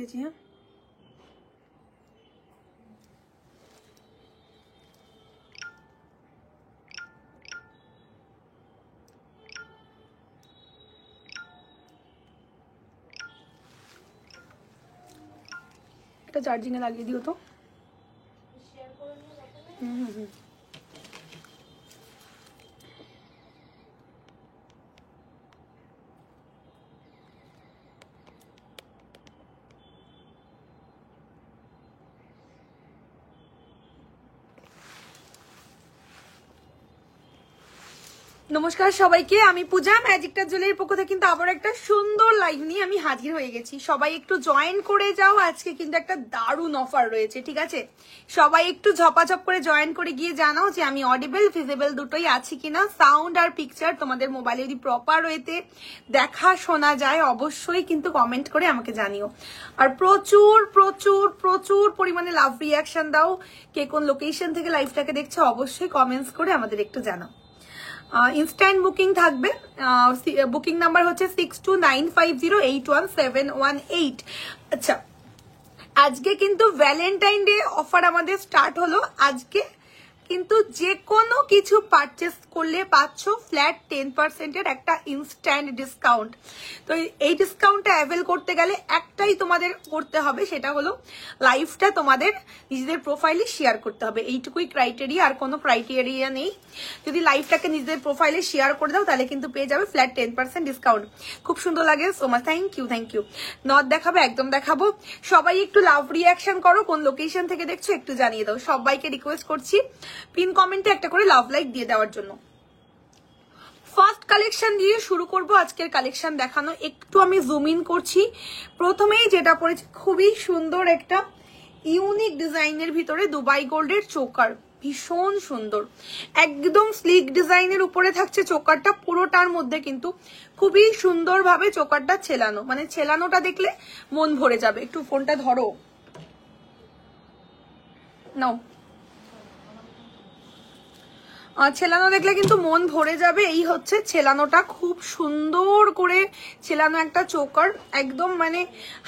দিয়েছি। হ্যাঁ, একটা চার্জিংয়ে লাগিয়ে দিও তো। নমস্কার সবাইকে, আমি পূজা, ম্যাজিকটা জুয়েলারির পক্ষ থেকে কিন্তু আবার একটা সুন্দর লাইভ নিয়ে আমি হাজির হয়ে গেছি। সবাই একটু জয়েন করে যাও, আজকে কিন্তু একটা দারুণ অফার রয়েছে, ঠিক আছে? সবাই একটু ঝপাঝপ করে জয়েন করে গিয়ে জানাও যে আমি অডিবল ভিজিবল দুটোই আছি কিনা। সাউন্ড আর পিকচার তোমাদের মোবাইলে যদি প্রপার ওয়েতে দেখা শোনা যায় অবশ্যই কিন্তু কমেন্ট করে আমাকে জানিও। আর প্রচুর প্রচুর প্রচুর পরিমাণে লাভ রিয়াকশন দাও। কে কোন লোকেশন থেকে লাইভটাকে দেখছো অবশ্যই কমেন্টস করে আমাদের একটু জানাও। ইনস্ট্যান্ট বুকিং থাকবে। বুকিং নাম্বার হচ্ছে 6295081718। আচ্ছা, আজকে কিন্তু ভ্যালেন্টাইন ডে অফার আমাদের স্টার্ট হলো। আজকে কিন্তু যে কোনো কিছু পারচেস করলে পাচ্ছ ফ্ল্যাট 10% একটা ইনস্ট্যান্ট ডিসকাউন্ট। তো এই ডিসকাউন্টটা অ্যাভেল করতে গেলে একটাই তোমাদের করতে হবে, সেটা হলো লাইভটা তোমাদের নিজেদের প্রোফাইলে শেয়ার করতে হবে। এইটুকুই ক্রাইটেরিয়া, আর কোনো ক্রাইটেরিয়া নেই। যদি লাইভটাকে নিজেদের প্রোফাইলে শেয়ার করে দাও তাহলে কিন্তু পেয়ে যাবে ফ্ল্যাট 10% ডিসকাউন্ট। খুব সুন্দর লাগে, so much thank you thank you. Not দেখাবো, একদম দেখাবো। সবাই একটু লাভ রিয়াকশন করো, কোন লোকেশন থেকে দেখছো একটু জানিয়ে দাও। সবাইকে রিকোয়েস্ট করছি পিন কমেন্টে একটা করে লাভ লাইক দিয়ে দেওয়ার জন্য। ফার্স্ট কালেকশন দিয়ে শুরু করব আজকের কালেকশন দেখানো। একটু আমি জুম ইন করছি। প্রথমেই যেটা পড়েছি খুবই সুন্দর একটা ইউনিক ডিজাইনের ভিতরে দুবাই গোল্ডের চোকার, ভীষণ সুন্দর, একদম স্লিক ডিজাইনের উপরে থাকছে চোকারটা। পুরোটার মধ্যে কিন্তু খুবই সুন্দরভাবে চোকারটা ছেলানো, মানে ছেলানোটা দেখলে মন ভরে যাবে। একটু ফোনটা ধরো নাও, ছেলানো দেখলে কিন্তু মন ভরে যাবে। এই হচ্ছে ছেলানোটা, খুব সুন্দর করে ছেলানো একটা চোকার, একদম মানে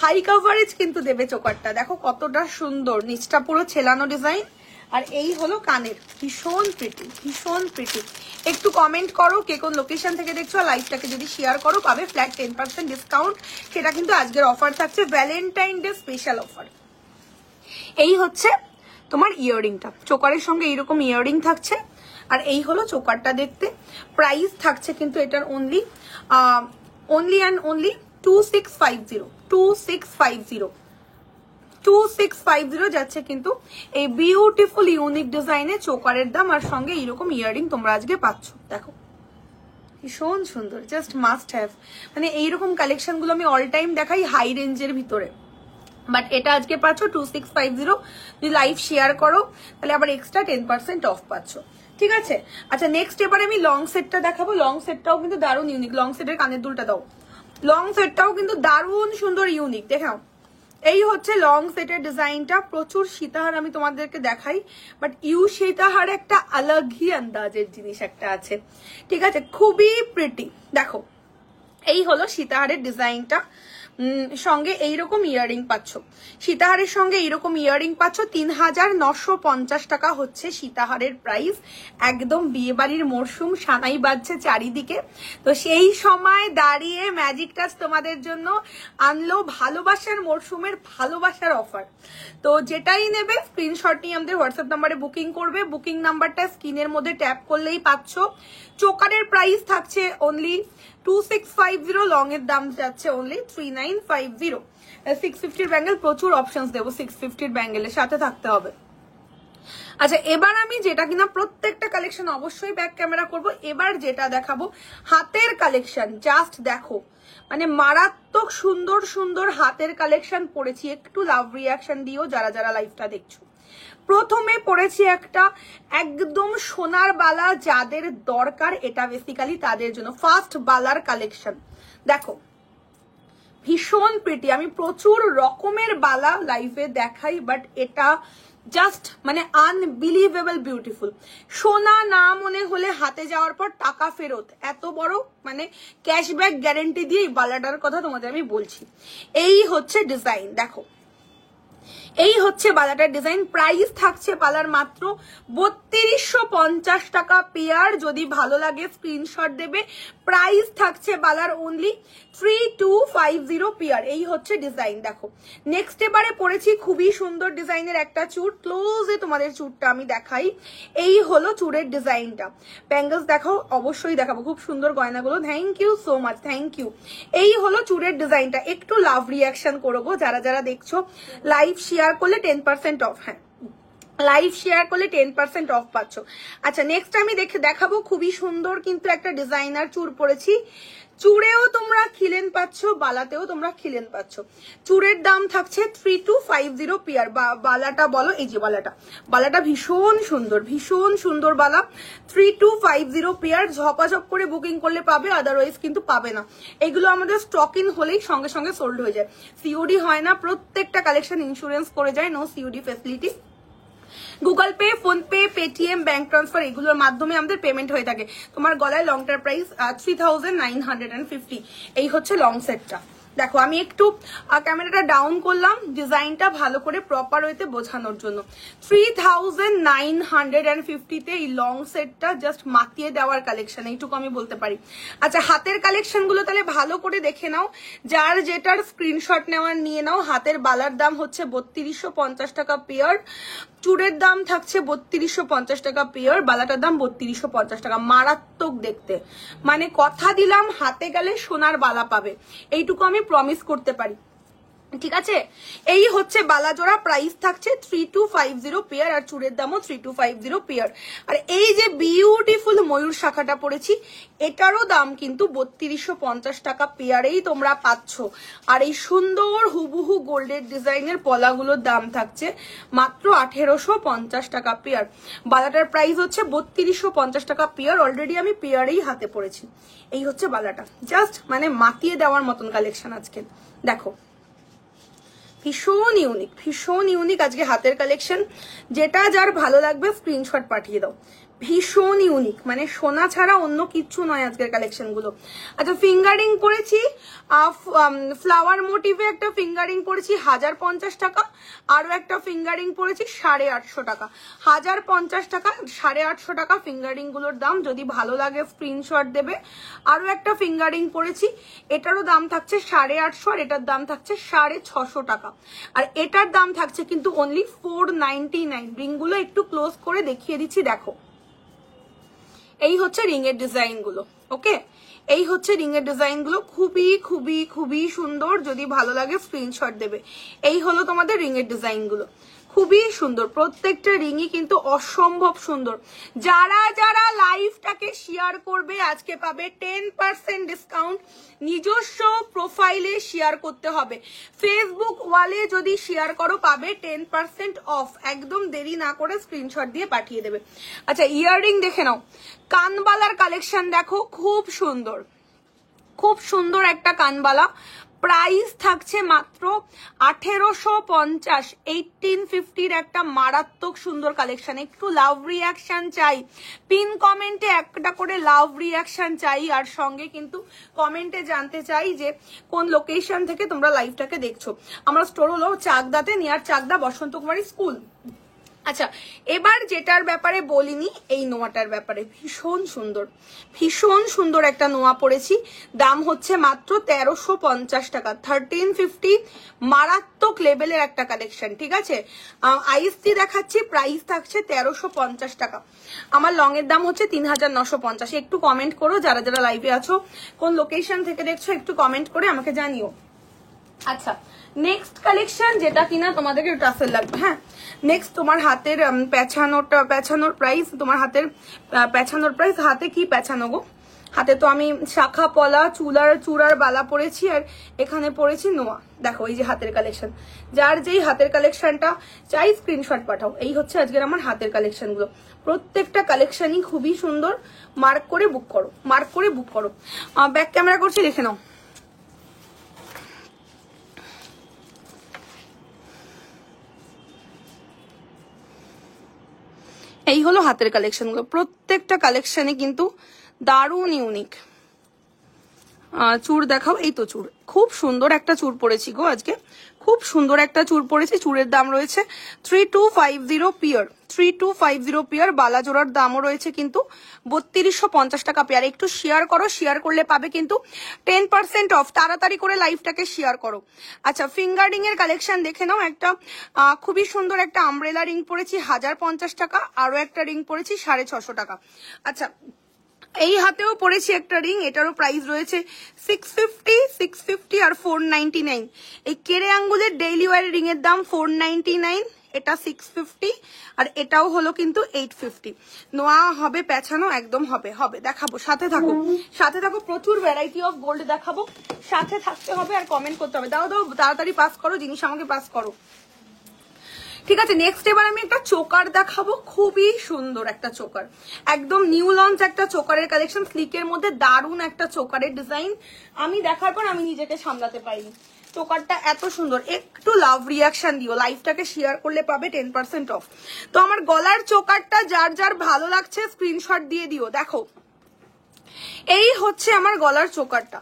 হাই কাভারেজ কিন্তু দেবে চোকারটা। দেখো কতটা সুন্দর, নিচটা পুরো ছেলানো ডিজাইন। আর এই হলো কানের, ভীষণ প্রিটি ভীষণ প্রিটি। একটু কমেন্ট করো কে কোন লোকেশন থেকে দেখছো, লাইভটাকে যদি শেয়ার করো পাবে ফ্ল্যাট 10% ডিসকাউন্ট। সেটা কিন্তু আজকের অফার থাকছে, ভ্যালেন্টাইন ডে স্পেশাল অফার। এই হচ্ছে তোমার ইয়াররিংটা, চোকারের সঙ্গে এইরকম ইয়াররিং থাকছে। আর এই হলো চোকারটা দেখতে। প্রাইস থাকছে কিন্তু এটার অনলি অ্যান্ড অনলি 2650 যাচ্ছে কিন্তু এই বিউটিফুল ইউনিক ডিজাইনে চোকারের দাম। আর সঙ্গে এইরকম ইয়াররিং তোমরা আজকে পাচ্ছ। দেখো ভীষণ সুন্দর, জাস্ট মাস্ট হ্যাভ। মানে এইরকম কালেকশন গুলো আমি অল টাইম দেখাই হাই রেঞ্জের ভিতরে, বাট এটা আজকে পাচ্ছ 2650। যদি লাইভ শেয়ার করো তাহলে আবার এক্সট্রা 10% অফ পাচ্ছ, ঠিক আছে? আচ্ছা, নেক্সট এবারে আমি লং সেটটা দেখাবো। লং সেটটাও কিন্তু দারুণ ইউনিক। লং সেটের কানের দুলটা দাও। লং সেটটাও কিন্তু দারুণ সুন্দর ইউনিক। দেখাও, এই হচ্ছে লং সেটের ডিজাইনটা। প্রচুর সীতাহার আমি তোমাদেরকে দেখাই, বাট সীতাহার একটা আলাগই আন্দাজের জিনিস একটা আছে, ঠিক আছে? খুবই প্রিটি। দেখো এই হলো সীতাহারের ডিজাইনটা, সঙ্গে এইরকম ইয়াররিং পাচ্ছ। সীতাহারের সঙ্গে এইরকম ইয়াররিং পাচ্ছ। 3950 টাকা হচ্ছে সীতাহারের প্রাইস। একদম বিয়ে বাড়ির মরশুম, সানাই বাজছে চারিদিকে। তো সেই সময় দাঁড়িয়ে ম্যাজিক টাচ তোমাদের জন্য আনলো ভালোবাসার মরশুমের ভালোবাসার অফার। তো যেটাই নেবে স্ক্রিনশট নিয়ে আমাদের হোয়াটসঅ্যাপ নাম্বারে বুকিং করবে। বুকিং নাম্বারটা স্ক্রিনের মধ্যে ট্যাপ করলেই পাচ্ছ। চোকারের প্রাইস থাকছে অনলি 2650, লং এর দাম যাচ্ছে অনলি 3950। 650 ব্যাঙ্গেল, প্রচুর অপশনস দেবো 650 ব্যাঙ্গেলের সাথে থাকতে হবে। আচ্ছা, এবার আমি যেটা কিনা প্রত্যেকটা কালেকশন অবশ্যই ব্যাক ক্যামেরা করব। এবার যেটা দেখাবো হাতের কালেকশন, জাস্ট দেখো, মানে মারাত্মক সুন্দর সুন্দর হাতের কালেকশন পড়েছি। একটু লাভ রিয়াকশন দিও যারা যারা লাইভটা দেখছো। প্রথমে পড়েছি একটা একদম সোনার বালা, যাদের দরকার এটা বেসিক্যালি তাদের জন্য। ফার্স্ট বালার কালেকশন দেখো, ভীষণ প্রিটি। আমি প্রচুর রকমের বালা লাইভে দেখাই, বাট এটা জাস্ট মানে আনবিলিভেবল বিউটিফুল। সোনা না মনে হলে হাতে যাওয়ার পর টাকা ফেরত, এত বড় মানে ক্যাশব্যাক গ্যারেন্টি দিয়ে এই বালাটার কথা তোমাদের আমি বলছি। এই হচ্ছে ডিজাইন, দেখো এই হচ্ছে বালাটার ডিজাইন। প্রাইস থাকছে বালার মাত্র 3250 টাকা পেয়ার। যদি ভালো লাগে স্ক্রিনশট দেবে। প্রাইস থাকছে বালার অনলি 3250 পেয়ার। এই হচ্ছে ডিজাইন, দেখো। নেক্সট এবারে পরেছি খুবই সুন্দর ডিজাইনের একটা চুড়। ক্লোজে তোমাদের চুড়টা আমি দেখাই। এই হলো চুড়ের ডিজাইনটা। ব্যাঙ্গলস দেখাও, অবশ্যই দেখাবো। খুব সুন্দর গয়নাগুলো, thank you so much, thank you. এই হলো চুড়ের ডিজাইনটা। একটু লাভ রিয়াকশন করবো যারা যারা দেখছো। লাইভ শেয়ার করলে 10% অফ, হ্যাঁ লাইভ শেয়ার করলে 10% অফ পাচ্ছ। আচ্ছা নেক্সট আমি দেখাবো খুবই সুন্দর কিন্তু একটা ডিজাইনার চুড় পরেছি। চুড়েও তোমরা খিলেন পাচ্ছ, বালাতেও তোমরা খিলেন পাচ্ছ। চুড়ের দাম থাকছে 3250 পেয়ার। বালাটা বলো, এই যে বালাটা ভীষণ সুন্দর, ভীষণ সুন্দর বালা। 3250 পেয়ার। ঝপাঝপ করে বুকিং করলে পাবে, আদারওয়াইজ কিন্তু পাবে না। এগুলো আমাদের স্টক ইন হলেই সঙ্গে সঙ্গে সোল্ড হয়ে যায়। সিওডি হয় না, প্রত্যেকটা কালেকশন ইন্স্যুরেন্স করে যায়, no COD facility. Google Pay, PhonePe, Paytm, bank transfer এগুলোর মাধ্যমে আমাদের পেমেন্ট হয়ে থাকে। তোমার গলায় লংটার প্রাইস 3950। এই হচ্ছে লং সেটটা। দেখো আমি একটু ক্যামেরাটা ডাউন করলাম ডিজাইনটা ভালো করে প্রপার ওয়েতে বোঝানোর জন্য। 3950 এই লং সেটটা জাস্ট মাতিয়ে দেওয়ার কালেকশন, এইটুকু আমি বলতে পারি। আচ্ছা হাতের কালেকশন গুলো তাহলে ভালো করে দেখে নাও, যার যেটার স্ক্রিনশট নেওয়ার নিয়ে নাও। হাতের বালার দাম হচ্ছে 3250 টাকা পেয়ার। চুড়ের দাম থাকছে 3250 টাকা পেয়ার। বালাটার দাম 3250 টাকা। মারাত্মক দেখতে, মানে কথা দিলাম হাতে গেলে সোনার বালা পাবে, এইটুকু আমি প্রমিস করতে পারি, ঠিক আছে। এই হচ্ছে বালা জোড়া। প্রাইস থাকছে 3250 পেয়ার আর চুড়ের দামও 3250 পেয়ার। আর এই যে বিউটিফুল ময়ূর শাখাটা পড়েছি, এটারও দাম কিন্তু 3250 টাকা পেয়ারেই তোমরা পাচ্ছ। আর এই সুন্দর হুবহু গোল্ডের ডিজাইনের পলাগুলোর দাম থাকছে মাত্র 1850 টাকা পেয়ার। বালাটার প্রাইস হচ্ছে 3250 টাকা পেয়ার। অলরেডি আমি পেয়ারেই হাতে পড়েছি। এই হচ্ছে বালাটা, জাস্ট মানে মাতিয়ে দেওয়ার মতন কালেকশন আজকে। দেখো ভীষণ ইউনিক, ভীষণ ইউনিক আজকে হাতের কালেকশন। যেটা যার ভালো লাগবে স্ক্রিনশট পাঠিয়ে দাও। ভীষণ ইউনিক, মানে সোনা ছাড়া অন্য কিচ্ছু নয় আজকের কালেকশন গুলো। আচ্ছা ফিঙ্গারিং করেছি, ফ্লাওয়ার মোটিভে একটা ফিঙ্গারিং পড়েছি 1050 টাকা। আরো একটা ফিঙ্গারিং পড়েছি 850 টাকা। 1050 টাকা 850 টাকা ফিঙ্গারিং গুলোর দাম। যদি ভালো লাগে স্ক্রিনশট দেবে। আরো একটা ফিঙ্গারিং পড়েছি, এটারও দাম থাকছে 850 আর এটার দাম থাকছে 650 টাকা। আর এটার দাম থাকছে কিন্তু অনলি 499। রিং গুলো একটু ক্লোজ করে দেখিয়ে দিচ্ছি, দেখো এই হচ্ছে রিং এর ডিজাইন গুলো। ওকে, এই হচ্ছে রিং এর ডিজাইন গুলো, খুবই খুবই খুবই সুন্দর। যদি ভালো লাগে স্ক্রিনশট দেবে। এই হলো তোমাদের রিং এর ডিজাইন গুলো, খুবই সুন্দর। প্রত্যেকটা রিংই কিন্তু অসম্ভব সুন্দর। যারা যারা লাইভটাকে শেয়ার করবে আজকে পাবে 10% ডিসকাউন্ট। নিজস্ব প্রোফাইলে শেয়ার করতে হবে। ফেসবুক ওয়ালে যদি শেয়ার করো পাবে 10% অফ। একদম দেরি না করে স্ক্রিনশট দিয়ে পাঠিয়ে দেবে। আচ্ছা ইয়াররিং দেখে নাও, কানবালার কালেকশন দেখো, খুব সুন্দর, খুব সুন্দর একটা কানবালা। প্রাইস থাকছে মাত্র 1850। 1850 একটা মারাত্মক সুন্দর কালেকশন। একটু লাভ রিয়াকশন চাই, পিন কমেন্টে একটা করে লাভ রিয়াকশন চাই। আর সঙ্গে কিন্তু কমেন্টে জানতে চাই যে কোন লোকেশন থেকে তোমরা লাইভটাকে দেখছো। আমার স্টোর হলো চাকদাতে, নিয়ার চাকদা বসন্ত কুমারী স্কুল। আচ্ছা এবার যেটার ব্যাপারে বলিনি, এই নোয়াটার ব্যাপারে। ভীষণ সুন্দর, ভীষণ সুন্দর একটা নোয়া পড়েছি। দাম হচ্ছে মাত্র 1350 টাকা। 1350, মারাত্মক লেভেলের একটা কালেকশন, ঠিক আছে। আইএসসি দেখাচ্ছি, প্রাইস থাকছে 1350 টাকা। আমার লং এর দাম হচ্ছে 3950। একটু কমেন্ট করো যারা যারা লাইভে আছো, কোন লোকেশন থেকে দেখছো একটু কমেন্ট করে আমাকে জানিও। আচ্ছা নেক্সট কালেকশন যেটা কিনা তোমাদেরকে টাসেল লাগবে। হ্যাঁ নেক্সট তোমার হাতের পেছানোর প্রাইস, তোমার হাতের পেছানোর প্রাইস। হাতে কি পেছানো গো? হাতে তো আমি শাখা পলা চূড়ার বালা পরেছি আর এখানে পরেছি নোয়া। দেখো এই যে হাতের কালেকশন। যার যেই হাতের কালেকশনটা চাই স্ক্রিনশট পাঠাও। এই হচ্ছে আজকের আমার হাতের কালেকশন গুলো। প্রত্যেকটা কালেকশনই খুবই সুন্দর। মার্ক করে বুক করো, মার্ক করে বুক করো। ব্যাক ক্যামেরা করছি, দেখে নাও। এই হলো হাতের কালেকশন গুলো, প্রত্যেকটা কালেকশনে কিন্তু দারুণ ইউনিক। চুড় দেখাও, এই তো চুড়, খুব সুন্দর একটা চুড় পরেছি গো আজকে, খুব সুন্দর একটা চুড় পরেছি। চুড়ের দাম রয়েছে 3250 পেয়ার, 3250 পেয়ার। বালা জোড়ার দামও রয়েছে কিন্তু 3250 টাকা পেয়ার। একটু শেয়ার করো, শেয়ার করলে পাবে কিন্তু 10% অফ। তাড়াতাড়ি করে লাইভটাকে শেয়ার করো। আচ্ছা, ফিঙ্গার রিং এর কালেকশন দেখে নাও। একটা খুবই সুন্দর একটা আমব্রেলা রিং পরেছি 1050 টাকা, আরো একটা রিং পরেছি 650 টাকা। আচ্ছা, এই হাতেও পড়েছি একটা রিং, এটারও প্রাইস রয়েছে 650 আর 499। এই কেড়ে আঙ্গুলের ডেইলি ওয়ার রিং এর দাম 499, এটা 650 আর এটাও হলো কিন্তু 850। নোয়া হবে পেছানো, একদম হবে হবে, দেখাবো, সাথে থাকো সাথে থাকো, প্রচুর ভ্যারাইটি অফ গোল্ড দেখাবো, সাথে থাকতে হবে আর কমেন্ট করতে হবে। দাও দাও তাড়াতাড়ি পাস করো, জিনিস আমাকে পাস করো। ঠিক আছে, নেক্সট এবার আমি একটা চোকার দেখাবো, খুবই সুন্দর একটা চোকার, একদম নিউ লঞ্চ একটা চোকারের কালেকশন, স্লিকের মধ্যে দারুণ একটা চোকারের ডিজাইন। আমি দেখার পর আমি নিজেকে সামলাতে পারিনি, চোকারটা এত সুন্দর। একটু লাভ রিয়াকশন দিও, লাইভটাকে শেয়ার করলে পাবে 10% অফ। তো আমার গলার চোকারটা যার যার ভালো লাগছে স্ক্রিনশট দিয়ে দিও। দেখো, এই হচ্ছে আমার গলার চোকারটা,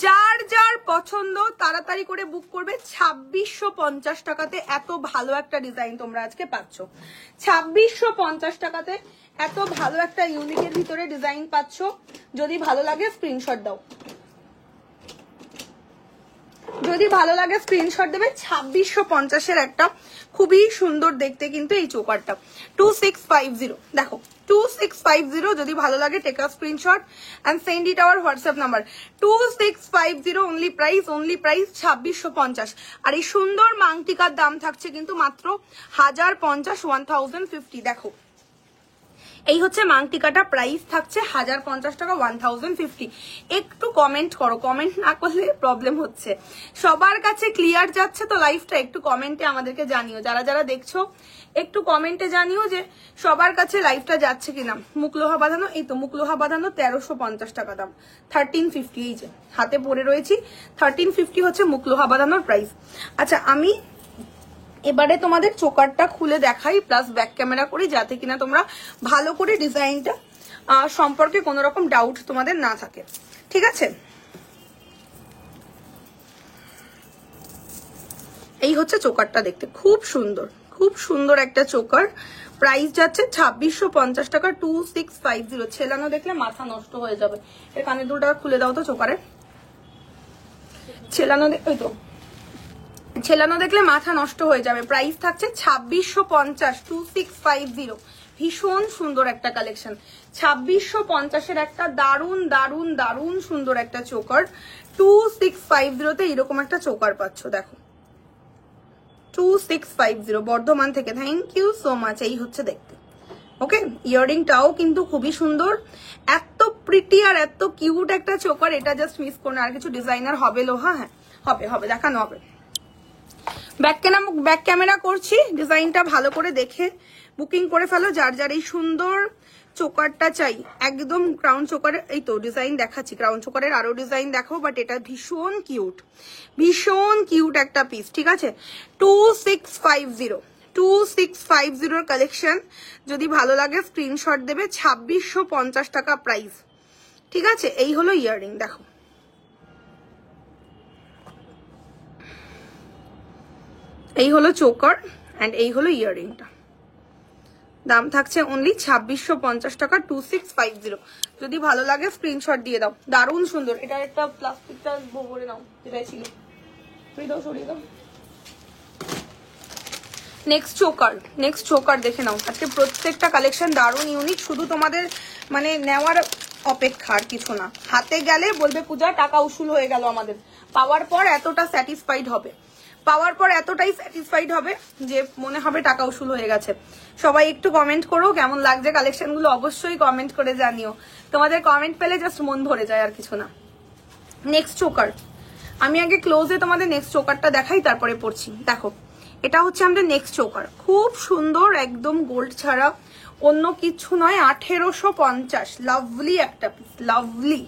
যার যার পছন্দ তাড়াতাড়ি করে বুক করবে। 2650 টাকাতে এত ভালো একটা ডিজাইন তোমরা আজকে পাচ্ছ, 2650 টাকাতে এত ভালো একটা ইউনিকের ভিতরে ডিজাইন পাচ্ছ। যদি ভালো লাগে স্ক্রিনশট দাও, যদি ভালো লাগে স্ক্রিনশট দেবে। 2650 একটা খুবই সুন্দর দেখতে কিন্তু এই চোকারটা, 2650। দেখো 2650, যদি ভালো লাগে take a screenshot and send it our WhatsApp number. 2650 only price, only price 2650। আর এই সুন্দর মাংটিকার দাম থাকছে কিন্তু মাত্র 1050, 1050। দেখো, এই হচ্ছে মাংটিকাটা, প্রাইস থাকছে 1050 টাকা, 1050। একটু কমেন্ট করো, কমেন্ট না করলে প্রবলেম হচ্ছে। সবার কাছে ক্লিয়ার যাচ্ছে তো লাইভটা? একটু কমেন্টে আমাদেরকে জানিও, যারা যারা দেখছো একটু কমেন্টে জানিও যে সবার কাছে লাইভটা যাচ্ছে কিনা। মুখলোহা বাঁধানো, এই তো মুখলোহা বাঁধানো 1350 টাকা দাম, 1350। এই যে হাতে পরে রয়েছি, 1350 হচ্ছে মুখলোহা বাঁধানোর প্রাইস। আচ্ছা, আমি এবারে তোমাদের চোকারটা খুলে দেখাই প্লাস ব্যাক ক্যামেরা করি, যাতে কিনা তোমরা ভালো করে ডিজাইনটা সম্পর্কে কোনো রকম ডাউট তোমাদের না থাকে। ঠিক আছে, এই হচ্ছে চোকারটা, দেখতে খুব সুন্দর, খুব সুন্দর একটা চোকার। প্রাইস যাচ্ছে 2650 টাকা, 2650। ছেলানো দেখলে মাথা নষ্ট হয়ে যাবে। এর কানের দুলটা খুলে দাও তো চোকারের, ছেলানো ওই তো, ছেলানো দেখলে মাথা নষ্ট হয়ে যাবে। প্রাইস থাকছে 2650, 2650। ভীষণ সুন্দর একটা কালেকশন, 2650-এর একটা দারুন দারুন দারুন সুন্দর একটা চোকার। 2650-তে এরকম একটা চোকার পাচ্ছ। দেখো 2650 বর্ধমান থেকে, থ্যাংক ইউ সো মাচ। এই হচ্ছে দেখতে, ওকে। ইয়াররিংটাও কিন্তু খুবই সুন্দর, এত প্রিটি আর এত কিউট একটা চোকার, এটা জাস্ট মিস করো না। আর কিছু ডিজাইনার হবে লোহা, হ্যাঁ হবে হবে, দেখানো হবে। ব্যাক ক্যামেরা করছি, ডিজাইনটা ভালো করে দেখে বুকিং করে ফেলো যার যার এই সুন্দর চোকারটা চাই। একদম ক্রাউন চোকারের, এই তো ডিজাইন দেখাচ্ছি, ক্রাউন চোকারের আরো ডিজাইন দেখো, বাট এটা ভীষণ কিউট, ভীষণ কিউট একটা পিস। ঠিক আছে, 2650, 2650-এর কালেকশন। যদি ভালো লাগে স্ক্রিনশট দেবে, 2650 টাকা প্রাইস। ঠিক আছে, এই হলো ইয়াররিং। দেখো, এই হলো চোকার এন্ড এই হলো ইয়াররিংটা। দাম থাকছে অনলি 2650 টাকা, 2650। যদি ভালো লাগে স্ক্রিনশট দিয়ে দাও। দারুণ সুন্দর, এটা একটা প্লাস্টিকটা ভরে নাও, যেটাই ছিল সরিয়ে দাও, সরিয়ে দাও। নেক্সট চোকার দেখে নাও। আজকে প্রত্যেকটা কালেকশন দারুণ ইউনিক, শুধু তোমাদের মানে নেওয়ার অপেক্ষা, আর কিছু না। হাতে গেলে বলবে পূজা টাকা উসুল হয়ে গেল আমাদের, পাওয়ার পর এতটা স্যাটিসফাইড হবে, পাওয়ার পর এতটাই স্যাটিসফাইড হবে যে মনে হবে টাকা উসুল হয়ে গেছে। সবাই একটু কমেন্ট করো কেমন লাগছে কালেকশন গুলো, অবশ্যই কমেন্ট করে জানিও। তোমাদের কমেন্ট পেলে জাস্ট মন ভরে যায়, আর কিছু না। নেক্সট চোকার, আমি আগে ক্লোজে তোমাদের নেক্সট চোকারটা দেখাই, তারপরে পড়ছি। দেখো, এটা হচ্ছে আমাদের নেক্সট চোকার, খুব সুন্দর, একদম গোল্ড ছাড়া, অন্য কিছু নয়। 1850, লাভলি একটা পিস, লাভলি।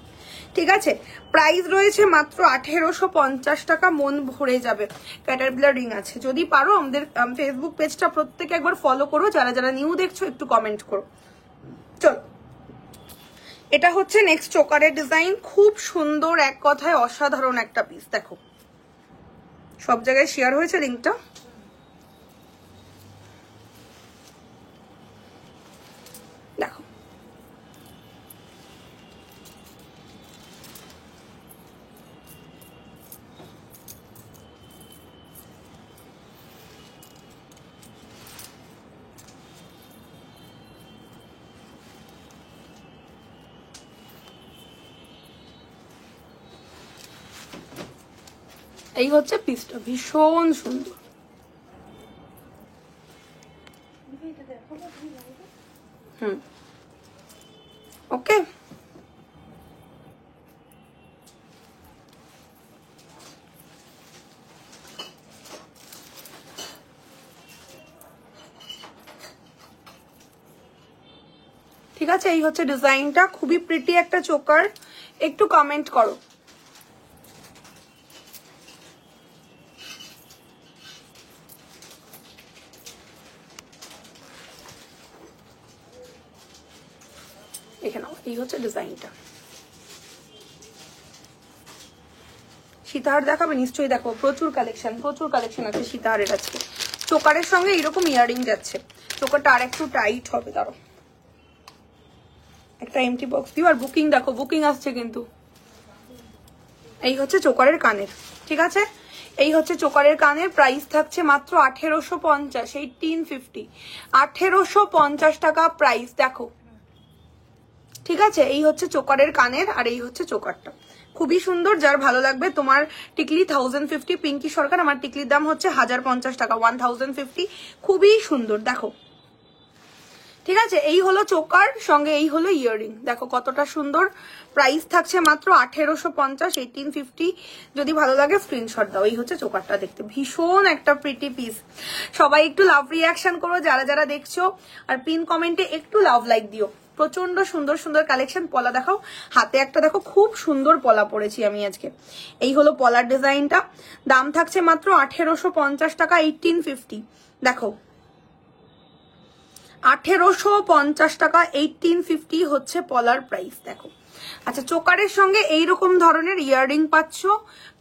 ঠিক আছে, প্রাইস রয়েছে মাত্র 1850 টাকা, মন ভরে যাবে। ক্যাটারপিলার রিং আছে, যদি পারো আমাদের ফেসবুক পেজটা প্রত্যেকে একবার ফলো করো, যারা যারা নিউ দেখছো একটু কমেন্ট করো। চলো, এটা হচ্ছে নেক্সট চোকারের ডিজাইন, খুব সুন্দর, এক কথায় অসাধারণ একটা পিস। দেখো সব জায়গায় শেয়ার হয়েছে লিঙ্কটা, দেখো এই হচ্ছে পিসটা, ভীষণ সুন্দর। ওকে, ঠিক আছে, এই হচ্ছে ডিজাইনটা, খুবই প্রিটি একটা চোকার। একটু কমেন্ট করো। দেখে নাও, এই হচ্ছে ডিজাইনটা। সীতাহার দেখাবে নিশ্চয়ই, দেখো প্রচুর কালেকশন আছে সীতাহারের আজকে। চোকারের সঙ্গে এইরকম ইয়াররিং যাচ্ছে, চোকারটা আর একটু টাইট হবে। দাঁড়ো একটা এমটি বক্স দিও, আর বুকিং দেখো, বুকিং আসছে কিন্তু। এই হচ্ছে চোকারের কানের, ঠিক আছে, এই হচ্ছে চোকারের কানের। প্রাইস থাকছে মাত্র 1850, 1850, 1850 টাকা প্রাইস। দেখো ঠিক আছে, এই হচ্ছে চোকারের কানের, আর এই হচ্ছে চোকারটা, খুবই সুন্দর। যার ভালো লাগবে, তোমার টিকলি 1050, পিঙ্কি সরকার, আমার টিকলির দাম হচ্ছে 1050 টাকা, 1050, খুবই সুন্দর। দেখো ঠিক আছে, এই হলো চোকার, সঙ্গে এই হলো ইয়াররিং, দেখো কতটা সুন্দর। প্রাইস থাকছে মাত্র 1850, 1850। যদি ভালো লাগে স্ক্রিনশট দাও। এই হচ্ছে চোকারটা, দেখতে ভীষণ একটা প্রিটি পিস। সবাই একটু লাভ রিয়াকশন করো যারা যারা দেখছো, আর পিন কমেন্টে একটু লাভ লাইক দিও। প্রচন্ড সুন্দর সুন্দর কালেকশন। পলা দেখাও, হাতে একটা দেখো, খুব সুন্দর পলা পরেছি আমি আজকে। এই হলো পলার ডিজাইনটা, দাম থাকছে মাত্র 1850 টাকা, 1850। দেখো 1850 টাকা, 1850 হচ্ছে পলার প্রাইস। দেখো আচ্ছা, চোকারের সঙ্গে এইরকম ধরনের ইয়াররিং পাচ্ছ,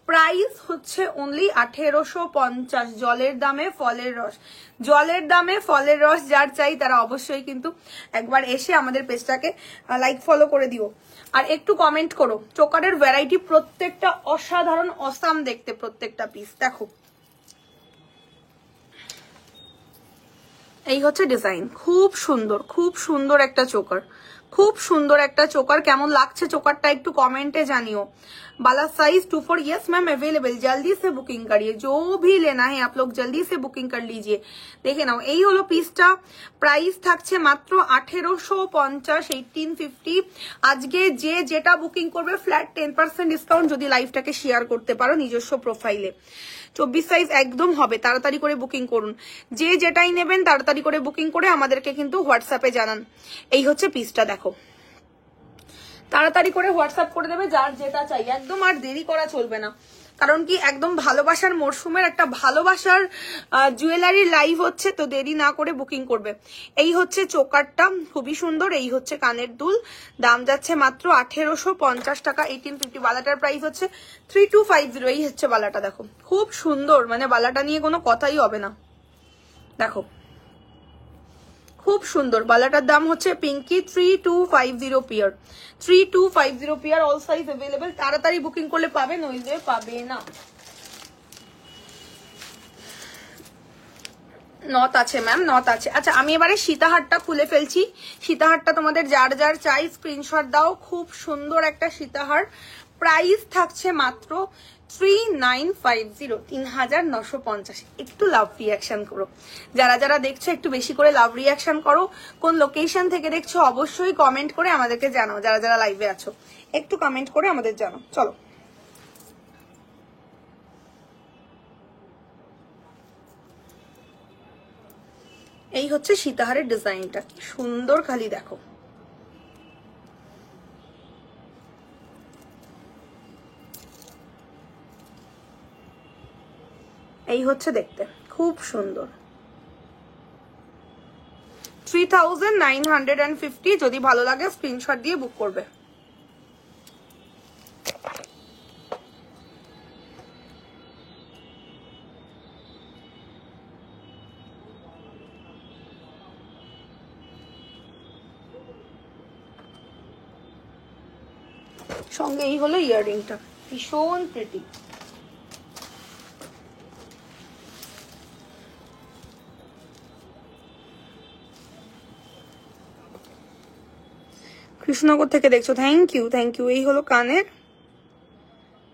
প্রাইস হচ্ছে অনলি 1850। জলের দামে ফলের রস, জলের দামে ফলের রস। যার চাই তারা অবশ্যই কিন্তু একবার এসে আমাদের পেজটাকে লাইক ফলো করে দিও, আর একটু কমেন্ট করো। চোকারের ভ্যারাইটি প্রত্যেকটা অসাধারণ, অসাম দেখতে প্রত্যেকটা পিস। দেখো এই হচ্ছে ডিজাইন, খুব সুন্দর, খুব সুন্দর একটা চোকার, খুব সুন্দর একটা চোকার। কেমন লাগছে চোকারটা একটু কমেंटे জানিও। बाला साइज 24, यस मैम अवेलेबल, जल्दी से बुकिंग करिए, जो भी लेना है आप लोग जल्दी से बुकिंग कर लीजिए। দেখে নাও, এই হলো পিসটা, প্রাইস থাকছে মাত্র 1850, 1850। আজকে যে যেটা বুকিং করবে ফ্ল্যাট 10% ডিসকাউন্ট, যদি লাইভটাকে শেয়ার করতে পারো নিজস্ব প্রোফাইলে। 24 সাইজ একদম হবে, তাড়াতাড়ি করে বুকিং করুন। যে যেটাই নেবেন তাড়াতাড়ি করে বুকিং করে আমাদেরকে কিন্তু হোয়াটসঅ্যাপে জানান। এই হচ্ছে পিসটা, দেখো তাড়াতাড়ি করে হোয়াটসঅ্যাপ করে দেবে যার যেটা চাই, একদম আর দেরি করা চলবে না। কারণ কি, একদম ভালোবাসার মরশুমের একটা ভালোবাসার জুয়েলারি লাইভ হচ্ছে, তো দেরি না করে বুকিং করবে। এই হচ্ছে চোকারটা, খুবই সুন্দর। এই হচ্ছে কানের দুল, দাম যাচ্ছে মাত্র 1850 টাকা, 1850। বালাটার প্রাইস হচ্ছে 3250। এই হচ্ছে বালাটা, দেখো খুব সুন্দর, মানে বালাটা নিয়ে কোনো কথাই হবে না। দেখো খুব সুন্দর, বালাটার দাম হচ্ছে পিঙ্কি 3250 pair, 3250 pair, all size available. তাড়াতাড়ি বুকিং করলে পাবে, নইলে পাবে না। নথ আছে ম্যাম, নথ আছে। আচ্ছা আমি এবারে সীতাহারটা খুলে ফেলছি। সীতাহারটা তোমাদের যার যার চাই স্ক্রিনশট দাও। খুব সুন্দর একটা সীতাহার, প্রাইস থাকছে মাত্র 3950, 3950। একটু লাভ রিয়াকশন করো, যারা যারা দেখছো একটু বেশি করে লাভ রিয়াকশন করো। কোন লোকেশন থেকে দেখছো অবশ্যই কমেন্ট করে আমাদেরকে জানাও। যারা যারা লাইভে আছো একটু কমেন্ট করে আমাদের জানাও। চলো এই হচ্ছে সীতাহারের ডিজাইনটা, কি সুন্দর, খালি দেখো এই হচ্ছে দেখতে, খুব সুন্দর। 3950, যদি ভালো লাগে স্ক্রিনশট দিয়ে বুক করবে। সঙ্গে এই হলো ইয়াররিংটা, ভীষণ প্রিটি। কৃষ্ণনগর থেকে দেখছো, থ্যাংক ইউ থ্যাংক ইউ। এই হলো কানের,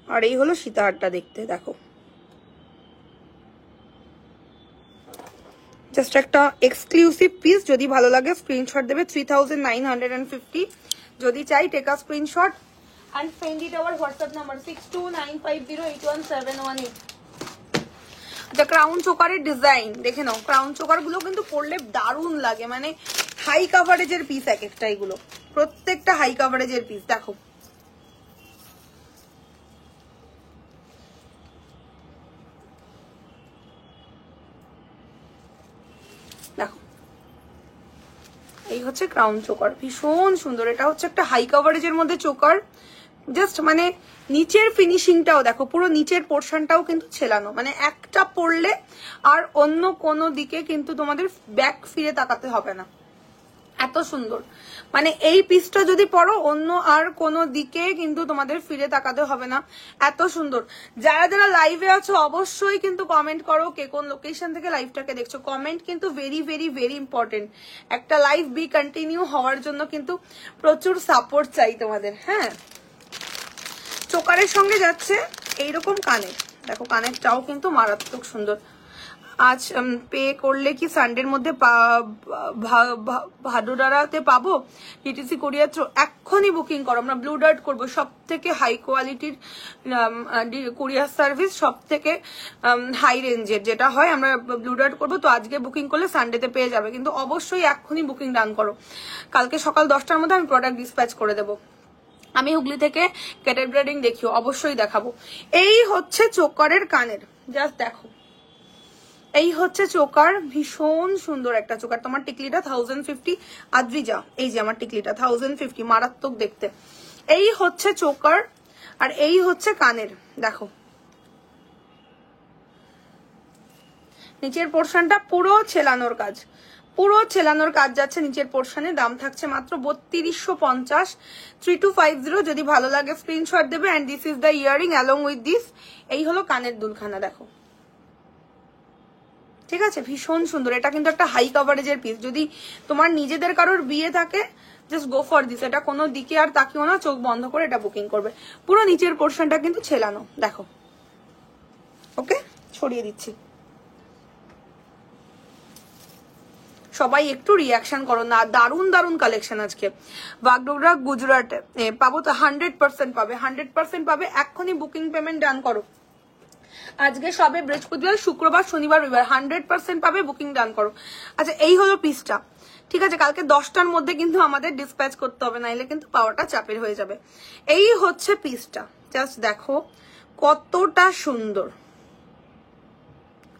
আর এই হলো সীতাহারটা দেখতে, দেখো জাস্ট একটা এক্সক্লুসিভ পিস। যদি ভালো লাগে স্ক্রিনশট দেবে। 3950। যদি চাই take a screenshot and send it our WhatsApp number 6295081718। আচ্ছা, ক্রাউন চোকারের ডিজাইন দেখে নাও। ক্রাউন চোকার গুলো কিন্তু পরলে দারুণ লাগে, মানে হাই কাভারেজের পিস এক একটা, এগুলো প্রত্যেকটা হাই কাভারেজের পিস। দেখো দেখো, এই হচ্ছে ক্রাউন চোকার, ভীষণ সুন্দর। এটা হচ্ছে একটা হাই কাভারেজের মধ্যে চোকার। জাস্ট মানে নিচের ফিনিশিংটাও দেখো, পুরো নিচের পোর্শনটাও কিন্তু ছেলানো, মানে একটা পরলে আর অন্য কোনো দিকে কিন্তু তোমাদের ব্যাক ফিরে তাকাতে হবে না, এত সুন্দর। মানে এই পিসটা যদি পরো অন্য আর কোনো দিকে কিন্তু তোমাদের ফিরে তাকাতে হবে না, এত সুন্দর। যারা যারা লাইভে আছো অবশ্যই কিন্তু কমেন্ট করো কে কোন লোকেশন থেকে লাইভটাকে দেখছো। কমেন্ট কিন্তু ভেরি ভেরি ভেরি ইম্পর্টেন্ট। একটা লাইভ বি কন্টিনিউ হওয়ার জন্য কিন্তু প্রচুর সাপোর্ট চাই তোমাদের। হ্যাঁ, চোকারের সঙ্গে যাচ্ছে এইরকম কানের, দেখো কানেরটাও কিন্তু মারাত্মক সুন্দর। আজ পে করলে কি সানডের মধ্যে ভাদুরাতে পাবো? ডিটিসি কোরিয়ার থ্রু এক্ষুনি বুকিং করো, আমরা ব্লু ডার্ট করবো। সব থেকে হাই কোয়ালিটির কোরিয়ার সার্ভিস, সব থেকে হাই রেঞ্জের যেটা হয়, আমরা ব্লু ডার্ট করবো। তো আজকে বুকিং করলে সানডেতে পেয়ে যাবে, কিন্তু অবশ্যই এক্ষুনি বুকিং ডান করো। কালকে সকাল 10টার মধ্যে আমি প্রোডাক্ট ডিসপ্যাচ করে দেবো। আমি হুগলি থেকে ক্যাটেল ব্রিডিং দেখিও, অবশ্যই দেখাবো। এই হচ্ছে চোকারের কানের, জাস্ট দেখো, এই হচ্ছে চোকার, ভীষণ সুন্দর একটা চোকার। তোমার টিকলিটা 1050। আদ্রিজা, এই যে আমার টিকলিটা 1050, মারাত্মক দেখতে। এই হচ্ছে চোকার, আর এই হচ্ছে কানের, দেখো নিচের পোর্শনটা পুরো ছেলানোর কাজ, পুরো ছেলানোর কাজ যাচ্ছে নিচের পোর্শনে। দাম থাকছে মাত্র 3250, 3250। যদি ভালো লাগে স্ক্রিনশট দেবে। And this is the earring along with this. এই হলো কানের দুলখানা, দেখো ঠিক আছে, ভীষণ সুন্দর। এটা কিন্তু একটা হাই কাভারেজের পিস। যদি তোমার নিজেদের কারোর বিয়ে থাকে, জাস্ট গো ফর দিস। এটা কোনো দিকে আর তাকিও না, চোখ বন্ধ করে এটা বুকিং করবে। পুরো নিচের পোর্শনটা কিন্তু ছেলানো, দেখো। ওকে, ছড়িয়ে দিচ্ছি। সবাই একটু রিয়াকশন করো না, দারুণ দারুণ কালেকশন আজকে। বাগডোগরা গুজরাটে পাবো তো 100% পাবে, 100% পাবে। এক্ষুনি বুকিং পেমেন্ট ডান করো। আজকে সবে বৃহস্পতিবার, শুক্রবার, শনিবার, রবিবার, 100% পাবে, বুকিং ডান করো। আচ্ছা, এই হলো পিসটা, ঠিক আছে। কালকে 10টার মধ্যে কিন্তু আমাদের ডিসপ্যাচ করতে হবে, নাইলে কিন্তু পাওয়াটা চাপের হয়ে যাবে। এই হচ্ছে পিসটা, জাস্ট দেখো কতটা সুন্দর,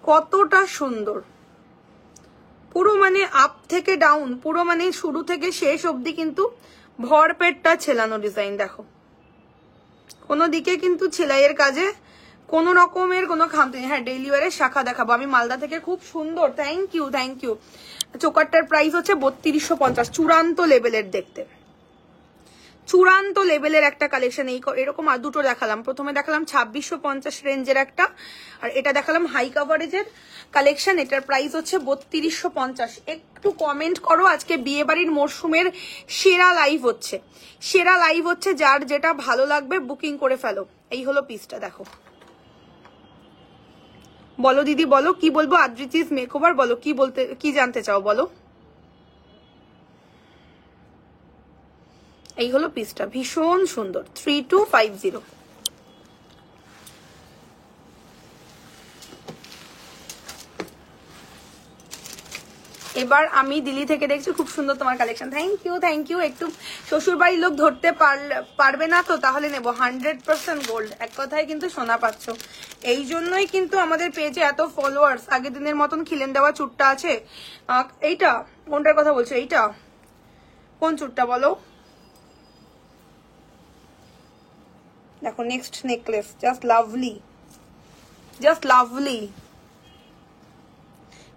কতটা সুন্দর। পুরো মানে আপ থেকে ডাউন, পুরো মানে শুরু থেকে শেষ অবধি কিন্তু ভরপেটটা ছেলানো ডিজাইন। দেখো কোনো দিকে কিন্তু সেলাইয়ের কাজে কোনো রকমের কোনো খামতি নেই। হ্যাঁ, ডেইলি ওয়ারের শাখা দেখাবো আমি মালদা থেকে, খুব সুন্দর। Thank you thank you. চোকারটার প্রাইস হচ্ছে 3250, চূড়ান্ত লেভেলের দেখতে, চূড়ান্ত লেভেলের একটা কালেকশন। এরকম আর দুটো দেখালাম। প্রথমে দেখালাম 2650 রেঞ্জের একটা, আর এটা দেখালাম হাই কাভারেজের কালেকশন। এটার প্রাইস হচ্ছে 3250। একটু কমেন্ট করো, আজকে বিয়ে বাড়ির মরশুমের সেরা লাইভ হচ্ছে, সেরা লাইভ হচ্ছে। যার যেটা ভালো লাগবে বুকিং করে ফেলো। এই হলো পিসটা, দেখো। বলো দিদি, বলো কি বলবো। আদ্রিতিস মেকওভার, বলো কি বলতে, কি জানতে চাও বলো। এই হলো পিসটা, ভীষণ সুন্দর। 3250। এবার আমি দিল্লি থেকে দেখছি, খুব সুন্দর তোমার কালেকশন, থ্যাংক ইউ। একটু শ্বশুর বাড়ির লোক ধরতে পারবে না তো, তাহলে নেবো 100% গোল্ড। এক কথায় কিন্তু সোনা পাচ্ছ, এই জন্যই কিন্তু আমাদের পেজে এত ফলোয়ার্স। আগের দিনের মতন খিলেন দেওয়া চুটটা আছে। এইটা কোনটার কথা বলছো? এইটা কোন চুটটা বলো? দেখো নেক্সট নেকলেস, জাস্ট লাভলি।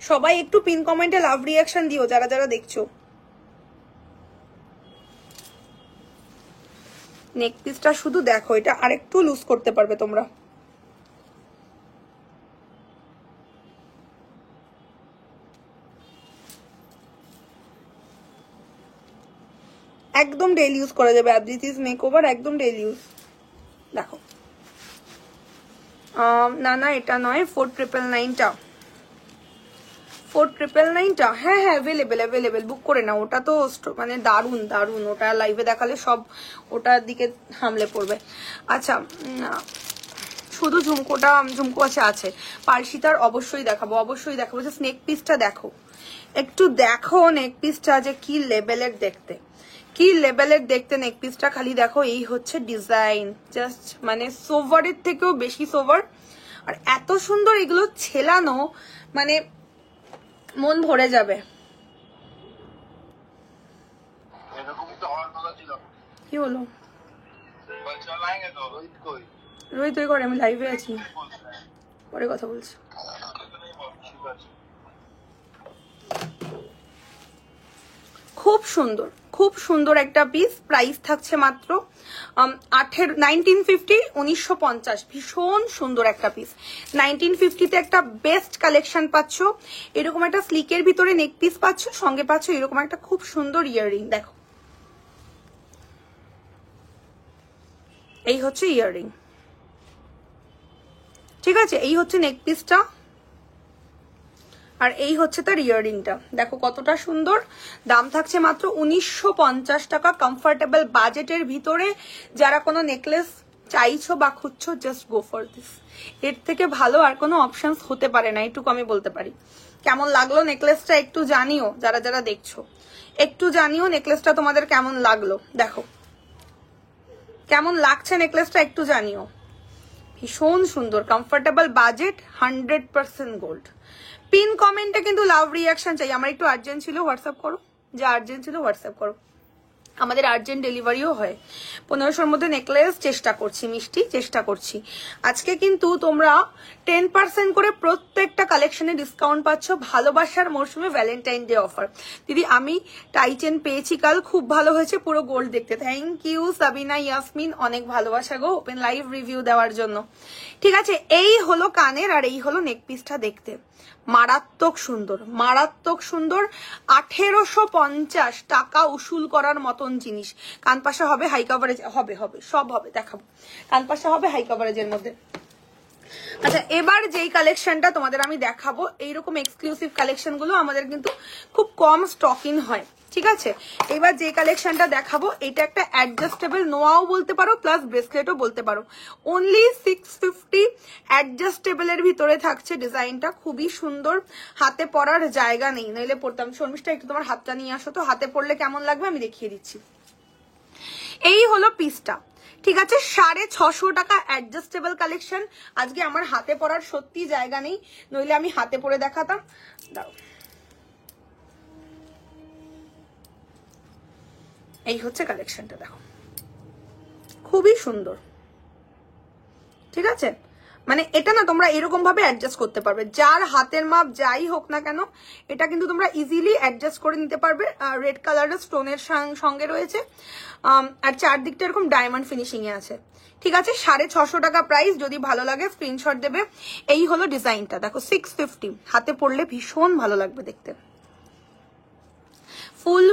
সবাই একটু পিন কমেন্টে লাভ রিয়াকশন দিও যারা যারা দেখছো। নেক পিসটা শুধু দেখো, এটা আরেকটু লুজ করতে পারবে তোমরা। একদম ডেইলি ইউজ করা যাবে। আবৃতিস মেকওভার একদম ডেইলি ইউজ। দেখো না এটা নয়, 4999টা 4999টা, হ্যাঁ অ্যাভেলেবেল, বুক করে নাও। ওটা তো মানে দারুন, ওটা লাইভে দেখালে সব ওটার দিকে হামলে পড়বে। আচ্ছা শুধু ঝুমকো আছে পার্সিতার, অবশ্যই দেখাবো। যে স্নেক পিসটা দেখো, একটু দেখো নেক পিসটা যে কি লেভেলের দেখতে নেক পিসটা, খালি দেখো। এই হচ্ছে ডিজাইন, জাস্ট মানে সোভারের থেকেও বেশি সোভার। আর এত সুন্দর এগুলো ছেলানো, মানে মন ভরে যাবে। কি হলো? রোহিত করে, আমি লাইভে আছি, পরে কথা বলছি। খুব সুন্দর একটা পিস। প্রাইস থাকছে মাত্র 1950, ভীষণ সুন্দর একটা পিস। 1950-তে একটা বেস্ট কালেকশন পাচ্ছ। এরকম একটা স্লিকের ভিতরে নেক পিস পাচ্ছ, সঙ্গে পাচ্ছ এরকম একটা খুব সুন্দর ইয়াররিং। দেখো এই হচ্ছে ইয়াররিং, ঠিক আছে? এই হচ্ছে নেক পিসটা, আর এই হচ্ছে তার ইয়াররিংটা। দেখো কতটা সুন্দর। দাম থাকছে মাত্র 1950 টাকা, কমফোর্টেবল বাজেটের ভিতরে। যারা কোনো নেকলেস চাইছো বা খুঁজছো, জাস্ট গো ফর দিস। এর থেকে ভালো আর কোনো অপশনস হতে পারে না, এইটুকু আমি বলতে পারি। কেমন লাগলো নেকলেসটা একটু জানিও, যারা যারা দেখছো একটু জানিও নেকলেসটা তোমাদের কেমন লাগলো। দেখো কেমন লাগছে নেকলেসটা একটু জানিও। ভীষণ সুন্দর, কমফোর্টেবল বাজেট, 100% গোল্ড। পিন কমেন্টে কিন্তু লাভ রিয়াকশন চাই। আমার একটু আর্জেন্ট ছিল, হোয়াটসঅ্যাপ করো। যা আর্জেন্ট ছিল হোয়াটসঅ্যাপ করো, আমাদের আর্জেন্ট ডেলিভারিও হয়। 1500-র মধ্যে নেকলেস চেষ্টা করছি, মিষ্টি চেষ্টা করছি। আজকে কিন্তু তোমরা 10% করে প্রত্যেকটা কালেকশনে ডিসকাউন্ট পাচ্ছ। ভালোবাসার মরশুমে ভ্যালেন্টাইন ডে অফার। দিদি আমি টাই চেন পেয়েছি কাল, খুব ভালো হয়েছে, পুরো গোল্ড দেখতে। থ্যাংক ইউ সাবিনা ইয়াসমিন, অনেক ভালোবাসা গো ওপেন লাইভ রিভিউ দেওয়ার জন্য। ঠিক আছে, এই হলো কানের, আর এই হলো নেক পিসটা দেখতে মারাত্মক সুন্দর। 1850 টাকা উসুল করার মতন জিনিস। কানপাশা হবে হাই কাভারেজ, হবে সব হবে, দেখাবো। কানপাশা হবে হাই কাভারেজের মধ্যে। আচ্ছা এবার যেই কালেকশনটা তোমাদের আমি দেখাবো, এইরকম এক্সক্লুসিভ কালেকশন গুলো আমাদের কিন্তু খুব কম স্টক ইন হয়, ঠিক আছে? এবার যে কালেকশনটা দেখাবো, এটা একটা অ্যাডজাস্টেবল নোয়াও বলতে পারো, প্লাস ব্রেসলেটও বলতে পারো। অনলি 650 অ্যাডজাস্টেবলের ভিতরে থাকছে। ডিজাইনটা খুবই সুন্দর, হাতে পরার জায়গা নেই, নইলে পড়তাম। শর্মিষ্ঠা একটু তোমার হাতটা নিয়ে আসো তো, হাতে পরলে কেমন লাগবে আমি দেখিয়ে দিচ্ছি। এই হলো পিসটা, ঠিক আছে? 650 টাকা অ্যাডজাস্টেবল কালেকশন। আজকে আমার হাতে পরার সত্যি জায়গা নেই, নইলে আমি হাতে পরে দেখাতাম। দাও, এই হচ্ছে কালেকশনটা, দেখো খুবই সুন্দর, ঠিক আছে? মানে এটা না তোমরা এরকম ভাবে অ্যাডজাস্ট করতে পারবে, যার হাতের মাপ যাই হোক না কেন, এটা কিন্তু তোমরা ইজিলি অ্যাডজাস্ট করে নিতে পারবে। রেড কালারের স্টোনের সঙ্গে রয়েছে, আর চারদিকটা এরকম ডায়মন্ড ফিনিশিং এ আছে, ঠিক আছে? 650 টাকা প্রাইস। যদি ভালো লাগে স্ক্রিনশট দেবে। এই হলো ডিজাইনটা, দেখো 650, হাতে পরলে ভীষণ ভালো লাগবে দেখতে। ফুল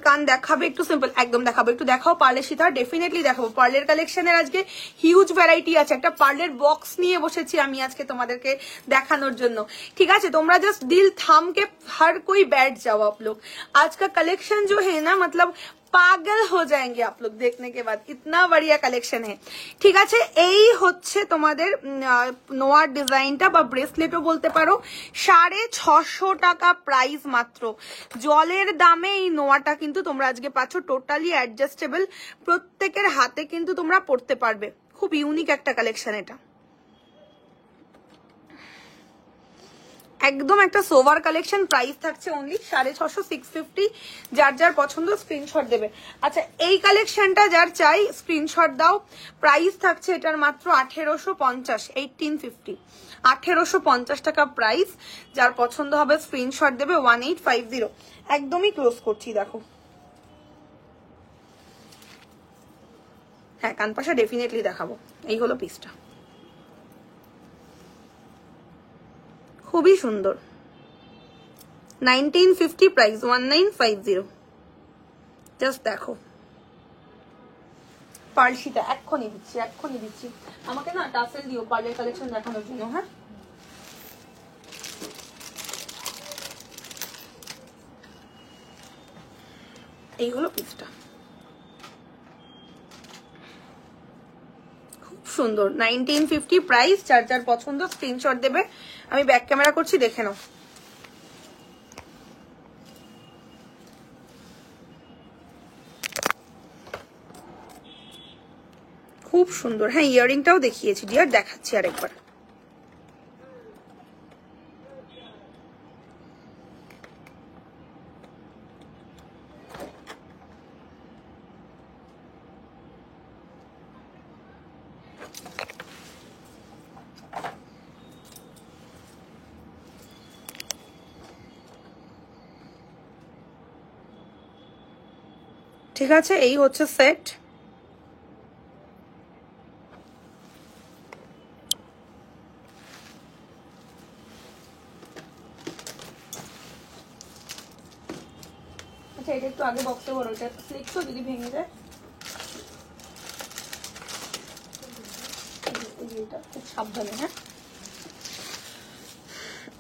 কান দেখাবে একটু, সিম্পল একদম দেখাবো, একটু দেখাও পার্লের সীতার, ডেফিনেটলি দেখাবো। পার্লের কালেকশনের আজকে হিউজ ভ্যারাইটি আছে, একটা পার্লের বক্স নিয়ে বসেছি আমি আজকে তোমাদেরকে দেখানোর জন্য, ঠিক আছে? তোমরা জাস্ট দিল থাম के हर कोई बैठ जाओ आप लोग। आज का कलेक्शन जो है ना, मतलब পাগল हो जाएंगे आप लोग देखने के बाद, इतना बढ़िया कलेक्शन है। ঠিক আছে, এই হচ্ছে তোমাদের নোয়ার ডিজাইনটা বা ব্রেসলেটও বলতে পারো। 650 টাকা প্রাইস মাত্র। জলের দামে এই নোয়াটা কিন্তু তোমরা আজকে পাচ্ছ, টোটালি অ্যাডজাস্টেবল, প্রত্যেকের হাতে কিন্তু তোমরা পড়তে পারবে। খুব ইউনিক একটা কালেকশন এটা, একদম একটা সোভার কালেকশন। প্রাইস থাকছে অনলি 650, 650। যার যার পছন্দ স্ক্রিনশট দেবে। আচ্ছা, এই কালেকশনটা যার চাই স্ক্রিনশট দাও। প্রাইস থাকছে এটার মাত্র 1850, 1850, 1850 টাকা প্রাইস। যার পছন্দ হবে স্ক্রিনশট দেবে 1850। একদমই ক্লোজ করছি, দেখো। হ্যাঁ, কানপাশা ডেফিনেটলি দেখাবো। এই হলো পিসটা, খুবই সুন্দর। 1950 প্রাইস, 1950। জাস্ট দেখো, পার্লশিটা এক্ষুনি দিচ্ছি, এক্ষুনি দিচ্ছি। আমাকে না টাসেল দিও পার্লের কালেকশন দেখানোর জন্য। হ্যাঁ, এই হলো পিসটা, খুব সুন্দর। 1950 প্রাইস। যার যার পছন্দ স্ক্রিনশট দেবে। আমি ব্যাক ক্যামেরা করছি, দেখে নাও। খুব সুন্দর। হ্যাঁ, ইয়াররিংটাও দেখিয়েছি ডিয়ার, দেখাচ্ছি আরেকবার। ঠিক আছে, এই হচ্ছে সেট। আচ্ছা, এটা একটু আগে বক্সে বড়, এটা স্লিপ তো যদি ভেঙে যায়। খুব সাবধানে। হ্যাঁ,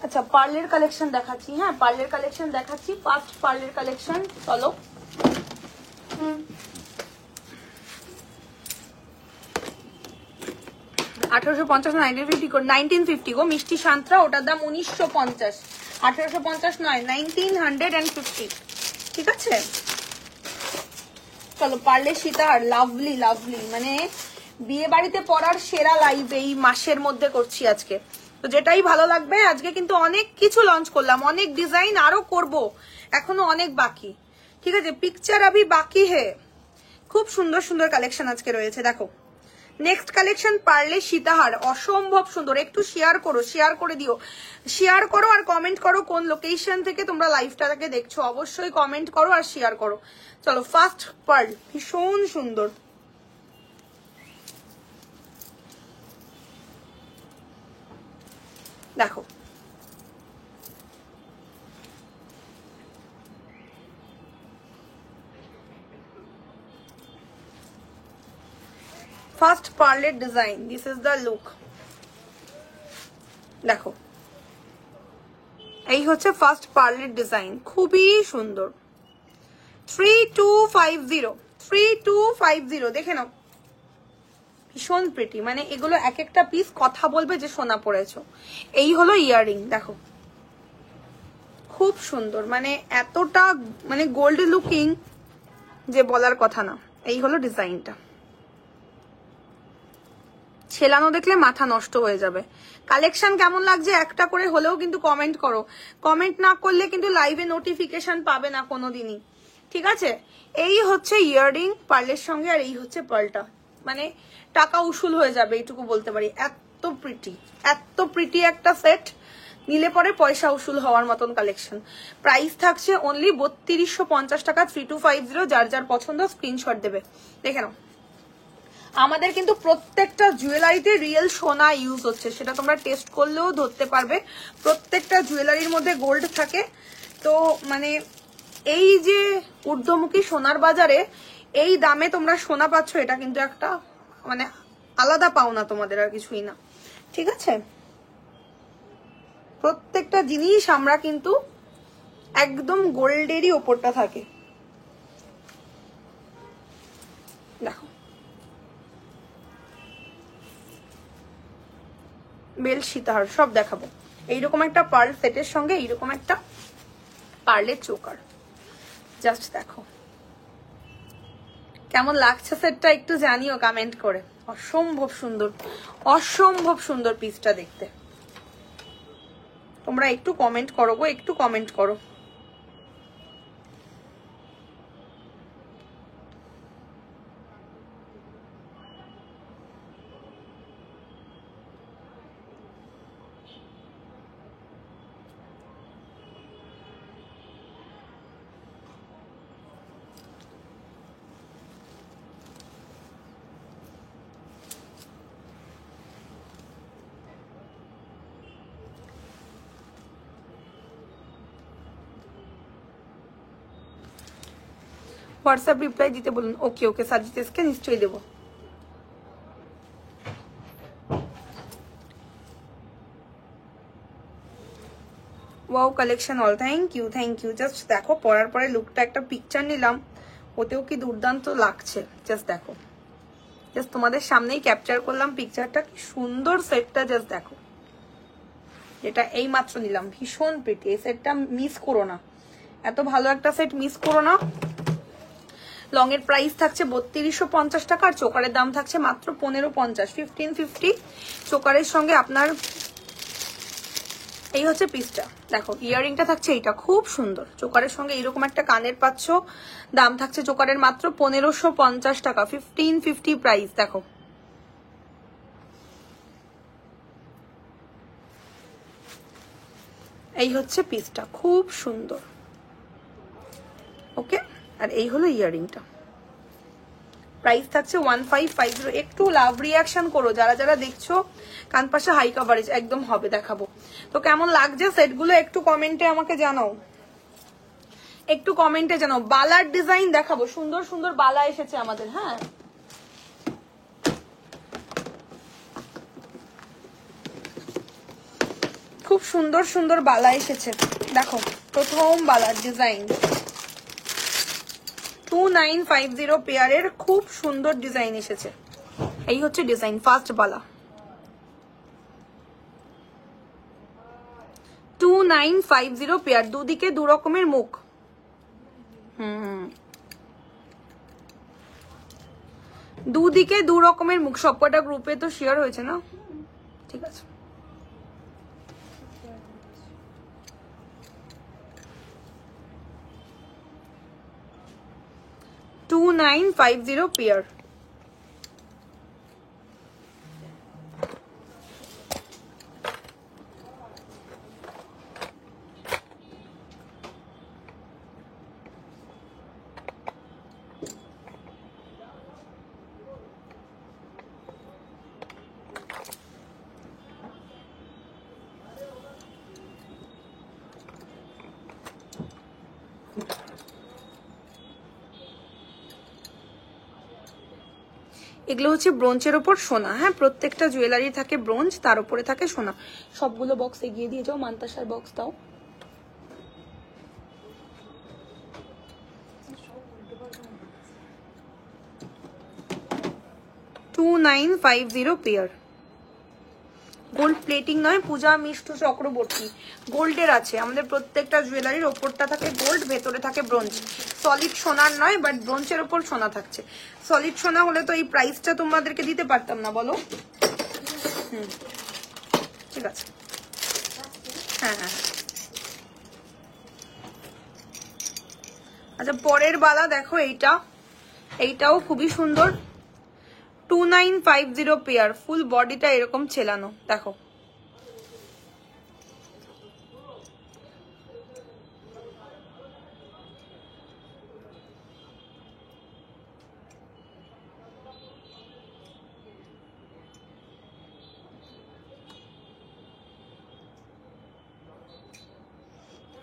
আচ্ছা, পার্লের কালেকশন দেখাচ্ছি। হ্যাঁ, পার্লের কালেকশন দেখাচ্ছি। ফার্স্ট পার্লের কালেকশন, চলো। 1850, 1950 গো মিষ্টি সান্ত্রা, ওটার দাম 1950। 1850 নয়, 1950। ঠিক আছে, চলো। পার্লের সীতাহার, লাভলি লাভলি, মানে বিয়ে বাড়িতে পরার সেরা লাইভ এই মাসের মধ্যে করছি আজকে। তো যেটাই ভালো লাগবে। আজকে কিন্তু অনেক কিছু লঞ্চ করলাম, অনেক ডিজাইন আরো করব, এখনো অনেক বাকি। ঠিক আছে, পিকচার আভি বাকি হে। খুব সুন্দর সুন্দর কালেকশন আজকে রয়েছে, দেখো। নেক্সট কালেকশন পার্লে সীতাহার, অসম্ভব সুন্দর। একটু শেয়ার করো, শেয়ার করে দিও, শেয়ার করো আর কমেন্ট করো কোন লোকেশন থেকে তোমরা লাইভটাকে দেখছো। অবশ্যই কমেন্ট করো আর শেয়ার করো। চলো, ফার্স্ট পার্ল, ভীষণ সুন্দর। দেখো, ফার্স্ট পার্লের design, this is the look. দেখো, এই হচ্ছে ফার্স্ট পার্লের ডিজাইন, খুবই সুন্দর। 3250, 3250, দেখে নাও। ভীষণ প্রিটি, মানে এগুলো এক একটা পিস কথা বলবে যে সোনা পড়েছো। এই হলো ইয়াররিং, দেখো খুব সুন্দর, মানে এতটা মানে গোল্ড লুকিং যে বলার কথা না। এই হলো ডিজাইনটা, ছেলানো দেখলে মাথা নষ্ট হয়ে যাবে। কালেকশন কেমন লাগছে একটা করে হলেও কিন্তু কমেন্ট করো। কমেন্ট না করলে কিন্তু লাইভে নোটিফিকেশন পাবে না কোনোদিনই। ঠিক আছে, এই হচ্ছে ইয়াররিং পার্লের সঙ্গে, আর এই হচ্ছে পার্লটা, মানে টাকা উসুল হয়ে যাবে এইটুকু বলতে পারি। এত প্রিটি, এত প্রিটি একটা সেট, নিলে পরে পয়সা উসুল হওয়ার মতন কালেকশন। প্রাইস থাকছে অনলি 3250 টাকা, 3250। যার যার পছন্দ স্ক্রিনশট দেবে। দেখে নাও, আমাদের কিন্তু প্রত্যেকটা জুয়েলারিতে রিয়েল সোনা ইউজ হচ্ছে, সেটা তোমরা টেস্ট করলেও ধরতে পারবে। প্রত্যেকটা জুয়েলারির মধ্যে গোল্ড থাকে। তো মানে এই যে ঊর্ধ্বমুখী সোনার বাজারে এই দামে তোমরা সোনা পাচ্ছ, এটা কিন্তু একটা মানে আলাদা পাওনা তোমাদের, আর কিছুই না। ঠিক আছে, প্রত্যেকটা জিনিস আমরা কিন্তু একদম গোল্ডেরই ওপরটা থাকে। বেল সীতাহার সব দেখাবো। এইরকম একটা পার্ল সেটের সঙ্গে এইরকম একটা পার্লের চোকার, জাস্ট দেখো কেমন লাগছে সেটটা একটু জানিও কমেন্ট করে। অসম্ভব সুন্দর, অসম্ভব সুন্দর পিসটা দেখতে। তোমরা একটু কমেন্ট করো গো, একটু কমেন্ট করো। হোয়াটসঅ্যাপ রিপ্লাই দিতে বলুন। ওকে ওকে সাজিতেসকে নিশ্চয়ই দেবো। Wow collection all, thank you thank you. Just দেখো পরার পরে লুকটা একটা পিকচার নিলাম, ওতেও কি দুর্দান্ত লাগছে। জাস্ট দেখো, জাস্ট তোমাদের সামনেই ক্যাপচার করলাম পিকচারটা, কি সুন্দর সেটটা। জাস্ট দেখো, যেটা এই মাত্র নিলাম, ভীষণ প্রিটি। এই সেটটা মিস করো না, এত ভালো একটা সেট মিস করো না। লং এর প্রাইস থাকছে 3250 টাকা, আর চোকারের দাম থাকছে মাত্র 1550, 1550। চোকারের সঙ্গে আপনার এই হচ্ছে পিসটা। দেখো ইয়াররিংটা থাকছে এইটা, খুব সুন্দর। চোকারের সঙ্গে এরকম একটা কানের পাচ্ছ, দাম থাকছে চোকারের মাত্র 1550 টাকা, 1550 প্রাইস। দেখো এই হচ্ছে পিসটা, খুব সুন্দর। ওকে, আর এই হলো ইয়াররিংটা, প্রাইস থাকছে 1550। একটু লাভ রিয়াকশন করো যারা যারা দেখছো, কান পাশে হাই কভারেজ একদম হবে, দেখাবো। তো কেমন লাগছে সেটগুলো একটু কমেন্টে আমাকে জানাও, একটু কমেন্টে জানাও। বালার ডিজাইন দেখাবো, সুন্দর সুন্দর বালা এসেছে আমাদের। হ্যাঁ, খুব সুন্দর সুন্দর বালা এসেছে। দেখো প্রথম বালার ডিজাইন 2950 পেয়ারের খুব সুন্দর ডিজাইন এসেছে। এই হচ্ছে ডিজাইন, ফার্স্ট বালা 2950 পেয়ার, দুদিকে দু রকমের মুখ। দুদিকে দু রকমের মুখ, সবকটা গ্রুপে তো শেয়ার হয়েছে না, ঠিক আছে। $2950 পেয়ার। এগুলো হচ্ছে ব্রোঞ্জের ওপর সোনা। হ্যাঁ, প্রত্যেকটা জুয়েলারি থাকে ব্রোঞ্জ, তার উপরে থাকে সোনা। সবগুলো বক্স এগিয়ে দিয়ে যাও, মান্তাসার বক্স দাও। $2950 পেয়ার। গোল্ড প্লেটিং নয়, পূজা মিষ্টু চক্রবর্তী, গোল্ডের আছে আমাদের প্রত্যেকটা জুয়েলারির। ওপরটা থাকে গোল্ড, ভেতরে থাকে ব্রোঞ্জ। সলিড সোনার নয়, বাট ব্রোঞ্জের ওপর সোনা থাকছে। সলিড সোনা হলে তো এই প্রাইসটা তোমাদেরকে দিতে পারতাম না, বলো। ঠিক আছে, হ্যাঁ হ্যাঁ। আচ্ছা, পরের বালা দেখো, এইটা, এইটাও খুবই সুন্দর। 2950 পেয়ার, ফুল বডিটা এরকম ছেলানো। দেখো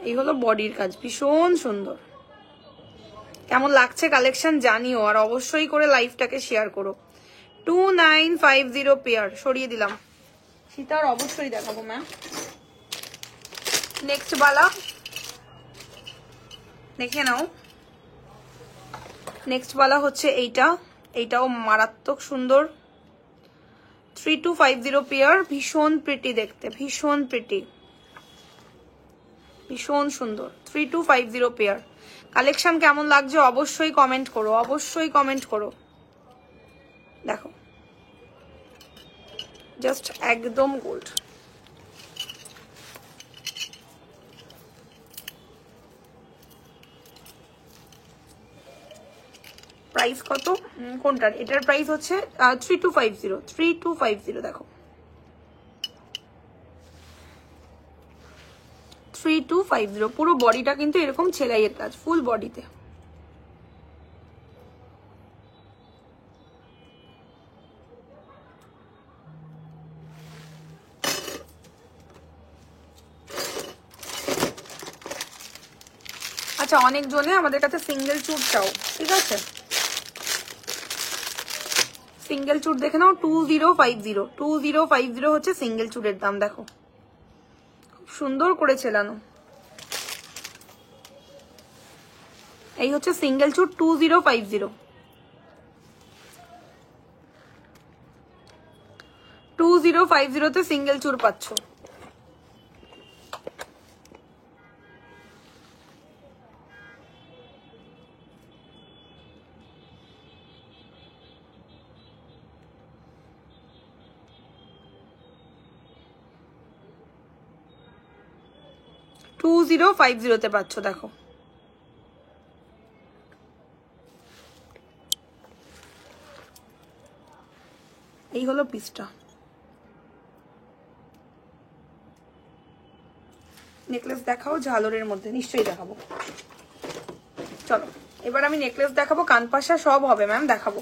এই হলো বডির কাজ, ভীষণ সুন্দর। কেমন লাগছে কালেকশন জানিও, আর অবশ্যই করে লাইভটাকে শেয়ার করো। 2950 পেয়ার, সরিয়ে দিলাম। সীতার অবশ্যই দেখাবো ম্যাম। নেক্সট বালা দেখে নাও। নেক্সট বালা হচ্ছে এইটা, এইটাও মারাত্মক সুন্দর। 3250 পেয়ার, ভীষণ প্রিটি দেখতে, ভীষণ প্রিটি, ভীষণ সুন্দর। 3250 পেয়ার। কালেকশন কেমন লাগছে অবশ্যই কমেন্ট করো, অবশ্যই কমেন্ট করো। দেখো জাস্ট একদম গোল্ড। প্রাইস কত কোনটার? এটার প্রাইস হচ্ছে 3250, 3250। দেখো 3250, পুরো বডিটা কিন্তু এরকম সেলাইয়ের কাজ, ফুল বডিতে। আচ্ছা, অনেক জনে আমাদের কাছে সিঙ্গেল চুট চাও, ঠিক আছে? সিঙ্গেল চুট দেখে নাও, 2050, 2050 হচ্ছে সিঙ্গেল চুটের দাম। দেখো খুব সুন্দর করে ছেলানো, এই হচ্ছে সিঙ্গেল চুট 2050। 2050 তে সিঙ্গেল চুর পাচ্ছ। টু 2050 পাচ্ছ। দেখো এই হলো পিসটা। নেকলেস দেখাও ঝালরের মধ্যে, নিশ্চয়ই দেখাবো। চলো এবার আমি নেকলেস দেখাবো, কানপাশা সব হবে ম্যাম, দেখাবো।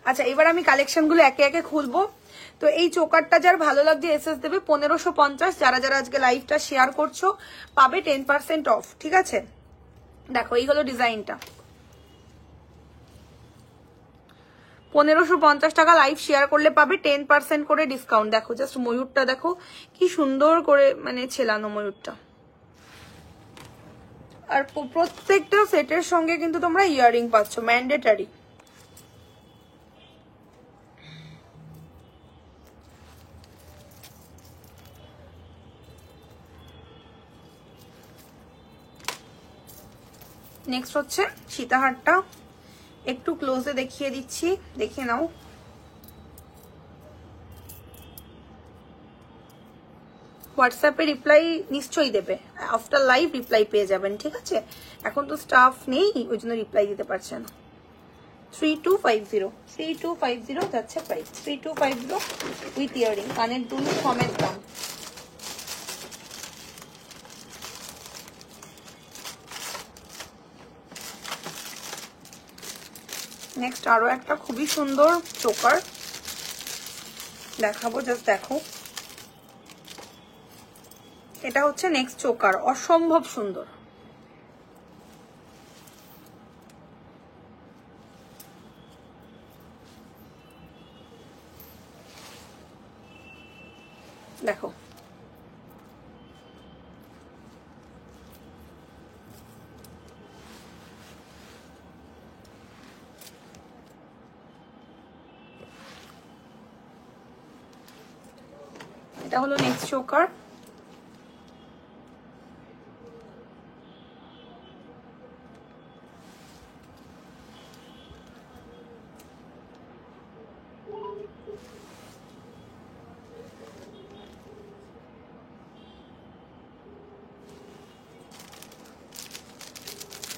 আচ্ছা এবার আমি কালেকশন গুলো একে একে খুলবো। তো এই চোকারটা যার ভালো লাগছে এসএস দেবে 1550। যারা যারা আজকে লাইভটা শেয়ার করছো পাবে 10% অফ, ঠিক আছে? দেখো এই হলো ডিজাইনটা, 1550 টাকা লাইভ শেয়ার করলে পাবে 10% করে ডিসকাউন্ট। দেখো জাস্ট ময়ূরটা দেখো কি সুন্দর করে মানে ছেলানো ময়ূরটা। আর প্রত্যেকটা সেটের সঙ্গে কিন্তু তোমরা ইয়াররিং পাচ্ছ, ম্যান্ডেটারি। নেক্সট হচ্ছে সীতাহারটা, একটু ক্লোজে দেখিয়ে দিচ্ছি, দেখে নাও। হোয়াটসঅ্যাপে রিপ্লাই নিশ্চয়ই দেবে, আফটার লাইভ রিপ্লাই পেয়ে যাবেন, ঠিক আছে? এখন তো স্টাফ নেই, ওই জন্য রিপ্লাই দিতে পারছে না। 3250, 3250 যাচ্ছে প্রাইস, 3250 উইথ ইয়ারিং, কানের দুল সমেত দাম। নেক্সট আরো একটা খুবই সুন্দর চোকার দেখাবো, জাস্ট দেখো। এটা হচ্ছে নেক্সট চোকার, অসম্ভব সুন্দর। দেখো এটা হলো নেক্সট চোকার।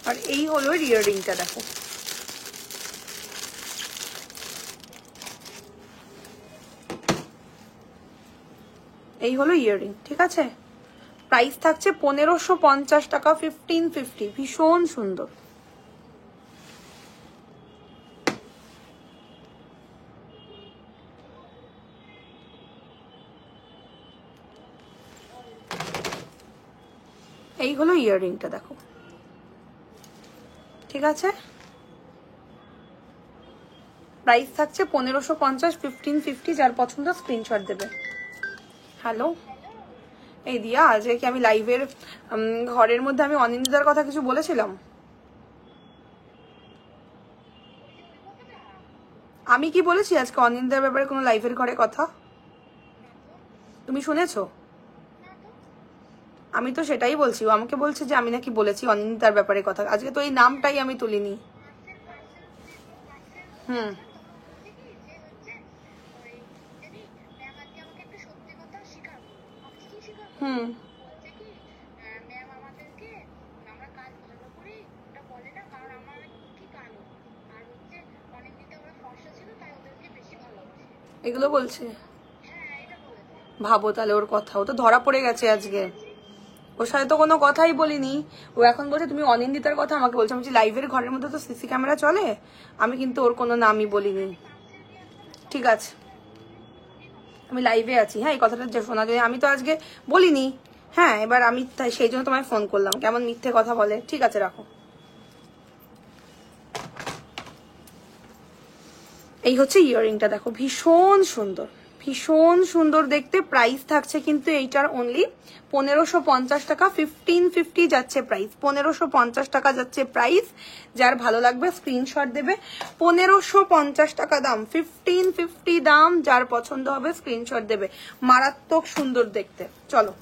আর এই হলো ইয়াররিংটা, দেখো এই হলো ইয়াররিং, ঠিক আছে? প্রাইস থাকছে 1550 টাকা, 1550, ভীষণ সুন্দর। এই হলো ইয়াররিংটা, দেখো ঠিক আছে? প্রাইস থাকছে 1550, 1550। যার পছন্দ স্ক্রিনশট দেবে। হ্যালো এই দিয়া, আজকে কি আমি লাইভের ঘরের মধ্যে আমি অনিন্দিতার কথা কিছু বলেছিলাম? আমি কি বলেছি আজকে অনিন্দিতার ব্যাপারে কোনো লাইভের ঘরে কথা? তুমি শুনেছো? আমি তো সেটাই বলছি, ও আমাকে বলছে যে আমি নাকি বলেছি অনিন্দিতার ব্যাপারে কথা। আজকে তো এই নামটাই আমি তুলিনি। হুম হুম এগুলো বলছে। ভাবো তাহলে ওর কথা, ও তো ধরা পড়ে গেছে আজকে। ওর সাথে তো কোনো কথাই বলিনি। ও এখন বলছে তুমি অনিন্দিতার কথা আমাকে বলছো। আমি বলছি লাইভের ঘরের মধ্যে তো সিসি ক্যামেরা চলে, আমি কিন্তু ওর কোনো নামই বলিনি। ঠিক আছে, আমি লাইভে আছি। হ্যাঁ, এই কথাটা যে শোনা যায়, আমি তো আজকে বলিনি। হ্যাঁ, এবার আমি সেই জন্য তোমায় ফোন করলাম, কেমন মিথ্যে কথা বলে। ঠিক আছে, রাখো। এই হচ্ছে ইয়াররিংটা, দেখো ভীষণ সুন্দর, ভীষণ সুন্দর দেখতে। প্রাইস থাকছে কিন্তু এইটার অনলি 1550 টাকা। 1550 যাচ্ছে প্রাইস, 1550 টাকা যাচ্ছে প্রাইস। যার ভালো লাগবে স্ক্রিনশট দেবে। 1550 টাকা দাম, 1550 দাম। যার পছন্দ হবে স্ক্রিনশট দেবে। মারাত্মক সুন্দর দেখতে। চলো,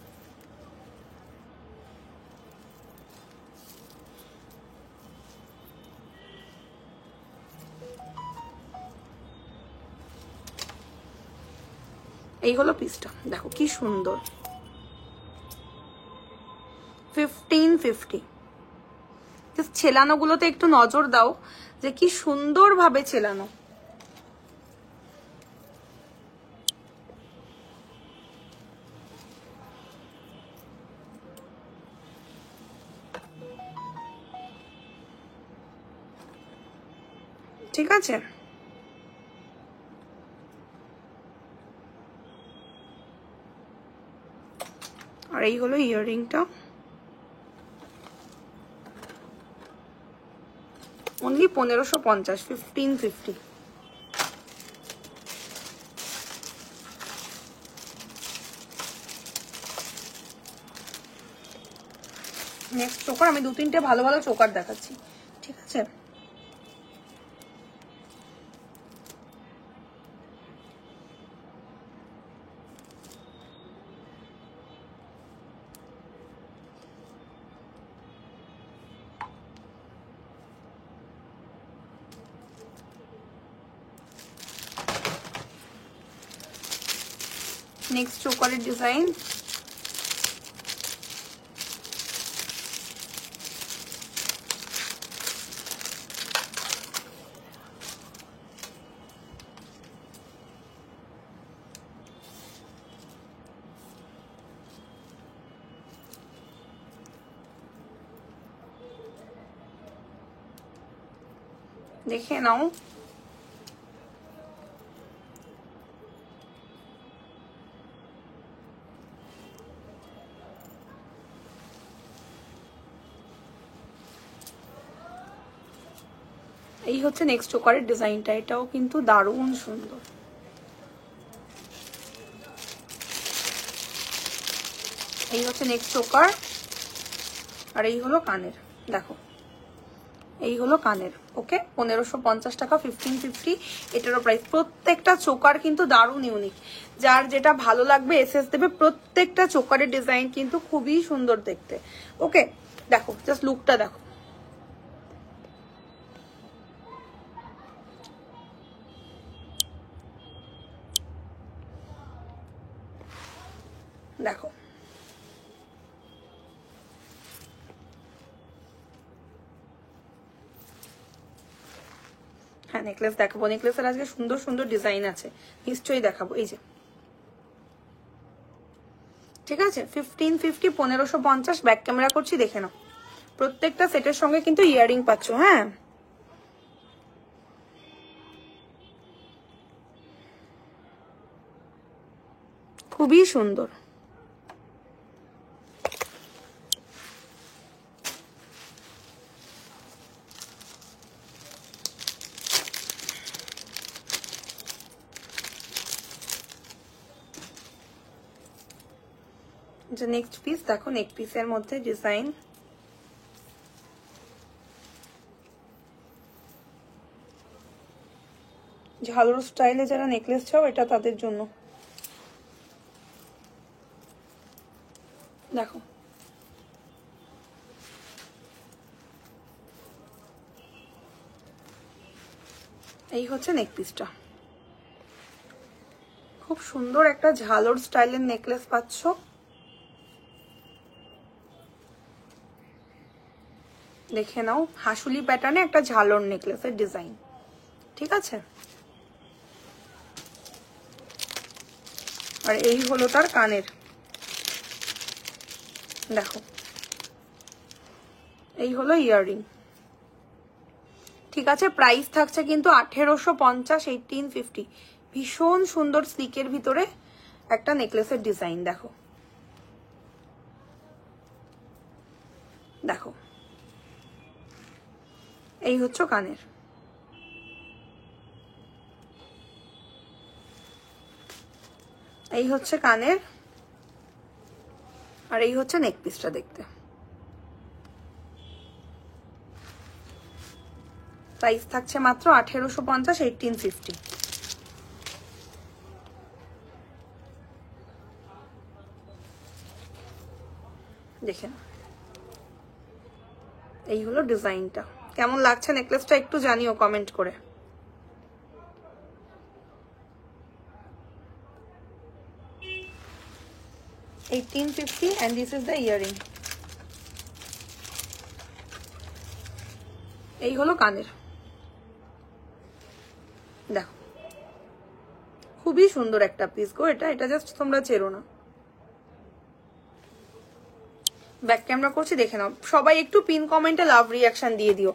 এই হলো পিসটা, দেখো কি সুন্দর। 1550। ছেলানো গুলোতে একটু নজর দাও যে কি সুন্দর ভাবে ছেলানো। ঠিক আছে, আর এই হলো ইয়াররিংটা, অনলি 1550, 1550। নেক্সট চোকার আমি 2-3টে ভালো ভালো চোকার দেখাচ্ছি। ঠিক আছে, নেক্সট চোকারের ডিজাইন। দেখে নাও, এই হচ্ছে নেক্সট চোকারের ডিজাইনটা। এটাও কিন্তু দারুণ সুন্দর। এই হচ্ছে নেক্সট চোকার, আর এই হলো কানের। দেখো, এই হলো কানের। ওকে, 1550 টাকা, 1550 এটারও প্রাইস। প্রত্যেকটা চোকার কিন্তু দারুণ ইউনিক। যার যেটা ভালো লাগবে এসএস দেবে। প্রত্যেকটা চোকারের ডিজাইন কিন্তু খুবই সুন্দর দেখতে। ওকে, দেখো জাস্ট লুকটা দেখো। দেখো, হ্যাঁ নেকলেস দেখাবো। নেকলেসের আজকে সুন্দর সুন্দর ডিজাইন আছে, নিশ্চয়ই দেখাবো। এই যে, ঠিক আছে, 1550, 1550। ব্যাক ক্যামেরা করছি, দেখে নাও। প্রত্যেকটা সেটের সঙ্গে কিন্তু ইয়ারিং পাচ্ছ। হ্যাঁ, খুবই সুন্দর। যে নেক্সট পিস দেখো, নেক পিসের মধ্যে ডিজাইন। ঝালুর স্টাইলে যারা নেকলেস চাও, এটা তাদের জন্য। দেখো এই হচ্ছে নেক পিসটা, খুব সুন্দর একটা ঝালর স্টাইলের নেকলেস পাচ্ছ। দেখে নাও, হাসুলি প্যাটার্নে একটা ঝালর নেকলেসের ডিজাইন, ঠিক আছে। আর এই হলো তার কানের, দেখো এই হলো ইয়াররিং, ঠিক আছে। প্রাইস থাকছে কিন্তু 1850, 1850। ভীষণ সুন্দর স্লিকের ভিতরে একটা নেকলেসের ডিজাইন, দেখো দেখো এই হচ্ছে কানের, এই হচ্ছে কানের, আর এই হচ্ছে নেক পিসটা দেখতে। প্রাইস থাকছে মাত্র 1850, 1850। দেখেন এই হলো ডিজাইনটা। কেমন লাগছে নেকলেসটা একটু জানিও কমেন্ট করে। $1850 and this is the earring। এই হলো কানের, দেখো খুবই সুন্দর একটা পিস গো এটা, এটা জাস্ট তোমরা চেরো না। ব্যাক ক্যামেরা করছি, দেখে নাও। সবাই একটু পিন কমেন্টে লাভ রিয়াকশন দিয়ে দিও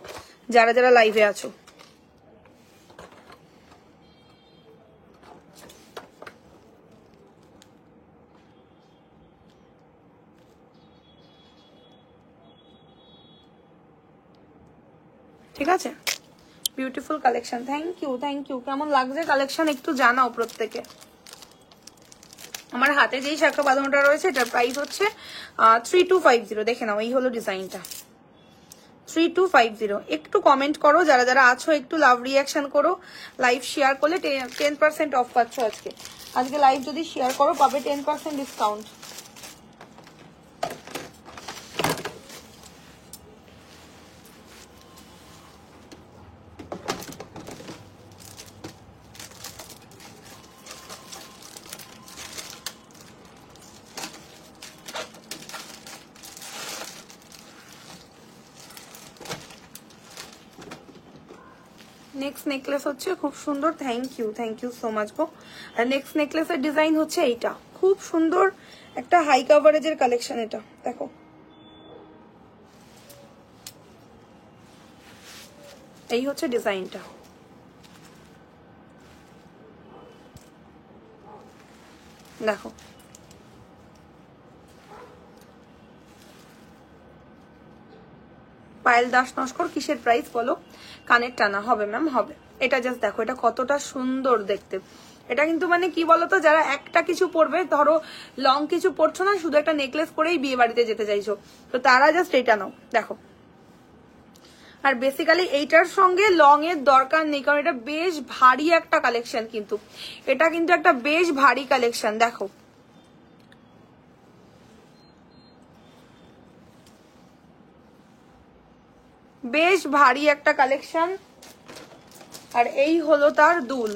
যারা যারা লাইভে আছো। ঠিক আছে, beautiful collection. Thank you, thank you. কেমন লাগছে কালেকশন একটু জানাও প্রত্যেকে। আমার হাতে যেই শাখা বাঁধানোটা রয়েছে এটার প্রাইস হচ্ছে 3250। দেখে নাও এই হলো ডিজাইনটা, 3250। একটু কমেন্ট করো যারা যারা আছো, একটু লাভ রিয়াকশন করো। লাইভ শেয়ার করলে 10% অফ পাচ্ছ আজকে। আজকে লাইভ যদি শেয়ার করো পাবে 10% ডিসকাউন্ট। নেক্সট নেকলেস হচ্ছে খুব সুন্দর, থ্যাংক ইউ সো মাচ গো। আর নেক্সট নেকলেসের ডিজাইন হচ্ছে এইটা, খুব সুন্দর একটা হাই কাভারেজের কালেকশন এটা, দেখো এই হচ্ছে ডিজাইনটা। দেখো পায়েল দাস নস্কর, কিসের প্রাইস বলো? কানের টানা হবে ম্যাম, হবে। এটা জাস্ট দেখো এটা কতটা সুন্দর দেখতে। এটা কিন্তু মানে কি বলতো, যারা একটা কিছু পরবে, ধরো লং কিছু পরছো না, শুধু একটা নেকলেস পরেই বিয়ে বাড়িতে যেতে চাইছো, তো তারা জাস্ট এটা নাও, দেখো। আর বেসিক্যালি এইটার সঙ্গে লং এর দরকার নেই, কারণ এটা বেশ ভারী একটা কালেকশন, কিন্তু এটা কিন্তু একটা বেশ ভারী কালেকশন, দেখো বেশ ভারী একটা কালেকশন। আর এই হলো তার দুল,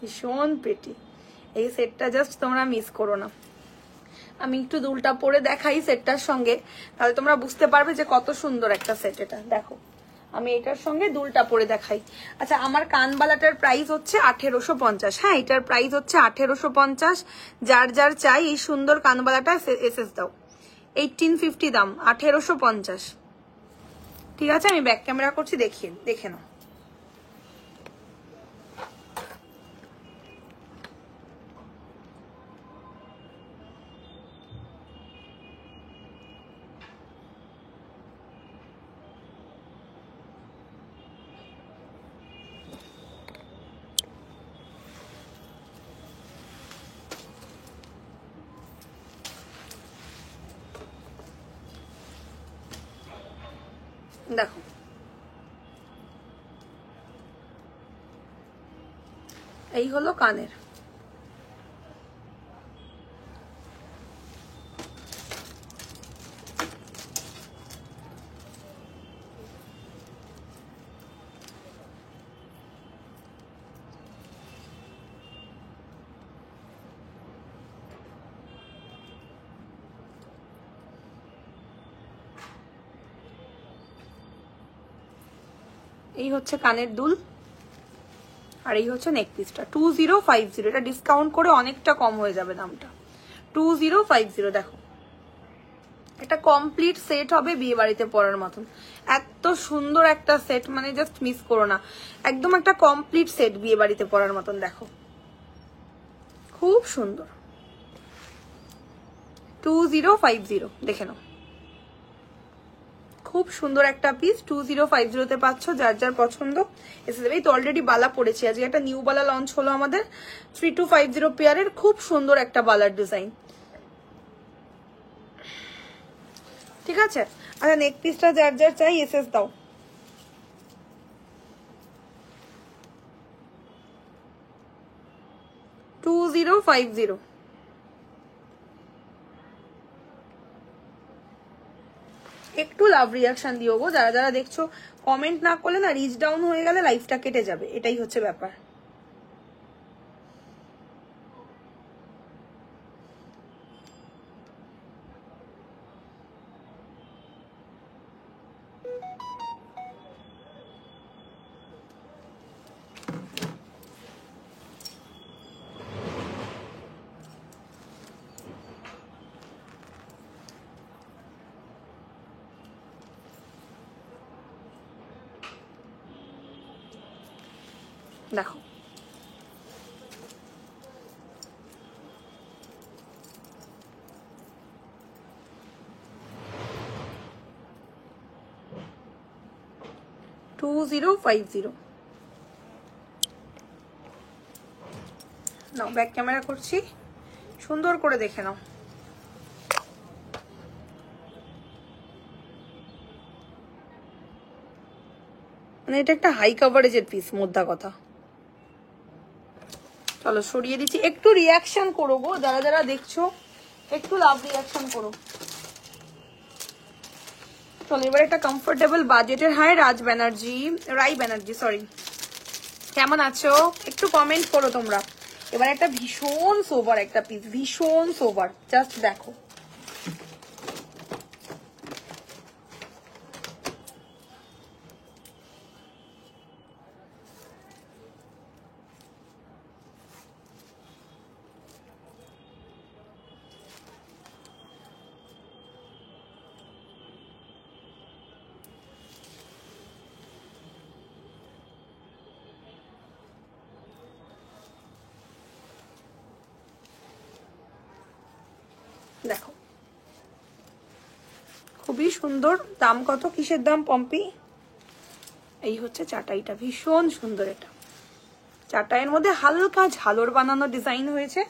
ভীষণ প্রিটি। এই সেটটা জাস্ট তোমরা মিস করো না। আমি একটু দুলটা পরে দেখাই সেটটার সঙ্গে, তাহলে তোমরা বুঝতে পারবে যে কত সুন্দর একটা সেট এটা। দেখো আমি এটার সঙ্গে দুলটা পরে দেখাই। আচ্ছা, আমার কানবালাটার প্রাইস হচ্ছে 1850। হ্যাঁ, এটার প্রাইস হচ্ছে 1850। যার যার চাই এই সুন্দর কানবালাটা এসএস দাও। 1850 দাম, 1850। ঠিক আছে, আমি ব্যাক ক্যামেরা করছি, দেখে নাও। দেখো এই হলো কানের। এই হচ্ছে কানের দুল, আর এই হচ্ছে নেক পিসটা। 2050, এটা ডিসকাউন্ট করে অনেকটা কম হয়ে যাবে দামটা। 2050। দেখো এটা কমপ্লিট সেট হবে বিয়ে বাড়িতে পরার মতন, এত সুন্দর একটা সেট, মানে জাস্ট মিস করো না, একদম একটা কমপ্লিট সেট বিয়ে বাড়িতে পরার মতন। দেখো খুব সুন্দর। 2050 দেখে নাও, খুব সুন্দর একটা পিস। 2050 পাচ্ছ, যার যার পছন্দ এসে যাবে। এই তো অলরেডি বালা পড়েছি, আজকে একটা নিউ বালা লঞ্চ হলো আমাদের 3250 পেয়ারের, খুব সুন্দর একটা বালার ডিজাইন। ঠিক আছে, আচ্ছা নেক পিসটা যার যার চাই এসএস দাও। একটু লাভ রিয়াকশন দিও গো, যারা যারা দেখছো। কমেন্ট না করলে না, রিচ ডাউন হয়ে গেলে লাইফটা কেটে যাবে, এটাই হচ্ছে ব্যাপার। দেখো নাও, ব্যাক ক্যামেরা করছি, সুন্দর করে দেখে নাও। মানে এটা একটা হাই কাভারেজের পিস, মোদ্দা কথা। চলো সরিয়ে দিচ্ছি, একটু রিয়াকশন করো গো, যারা যারা দেখছো একটু লাভ রিয়াকশন করো। চলো এবার একটা কমফোর্টেবল বাজেটের। হাই রাজ ব্যানার্জি, রাই ব্যানার্জি সরি, কেমন আছো একটু কমেন্ট করো তোমরা। এবার একটা ভীষণ সোবার একটা পিস, ভীষণ সোবার, জাস্ট দেখো। দেখো খুবই সুন্দর। দাম কত, কিসের দাম পম্পি? এই হচ্ছে চাটাইটা, ভীষণ সুন্দর। এটা চাটাইয়ের মধ্যে হালকা ঝালর বানানো ডিজাইন হয়েছে,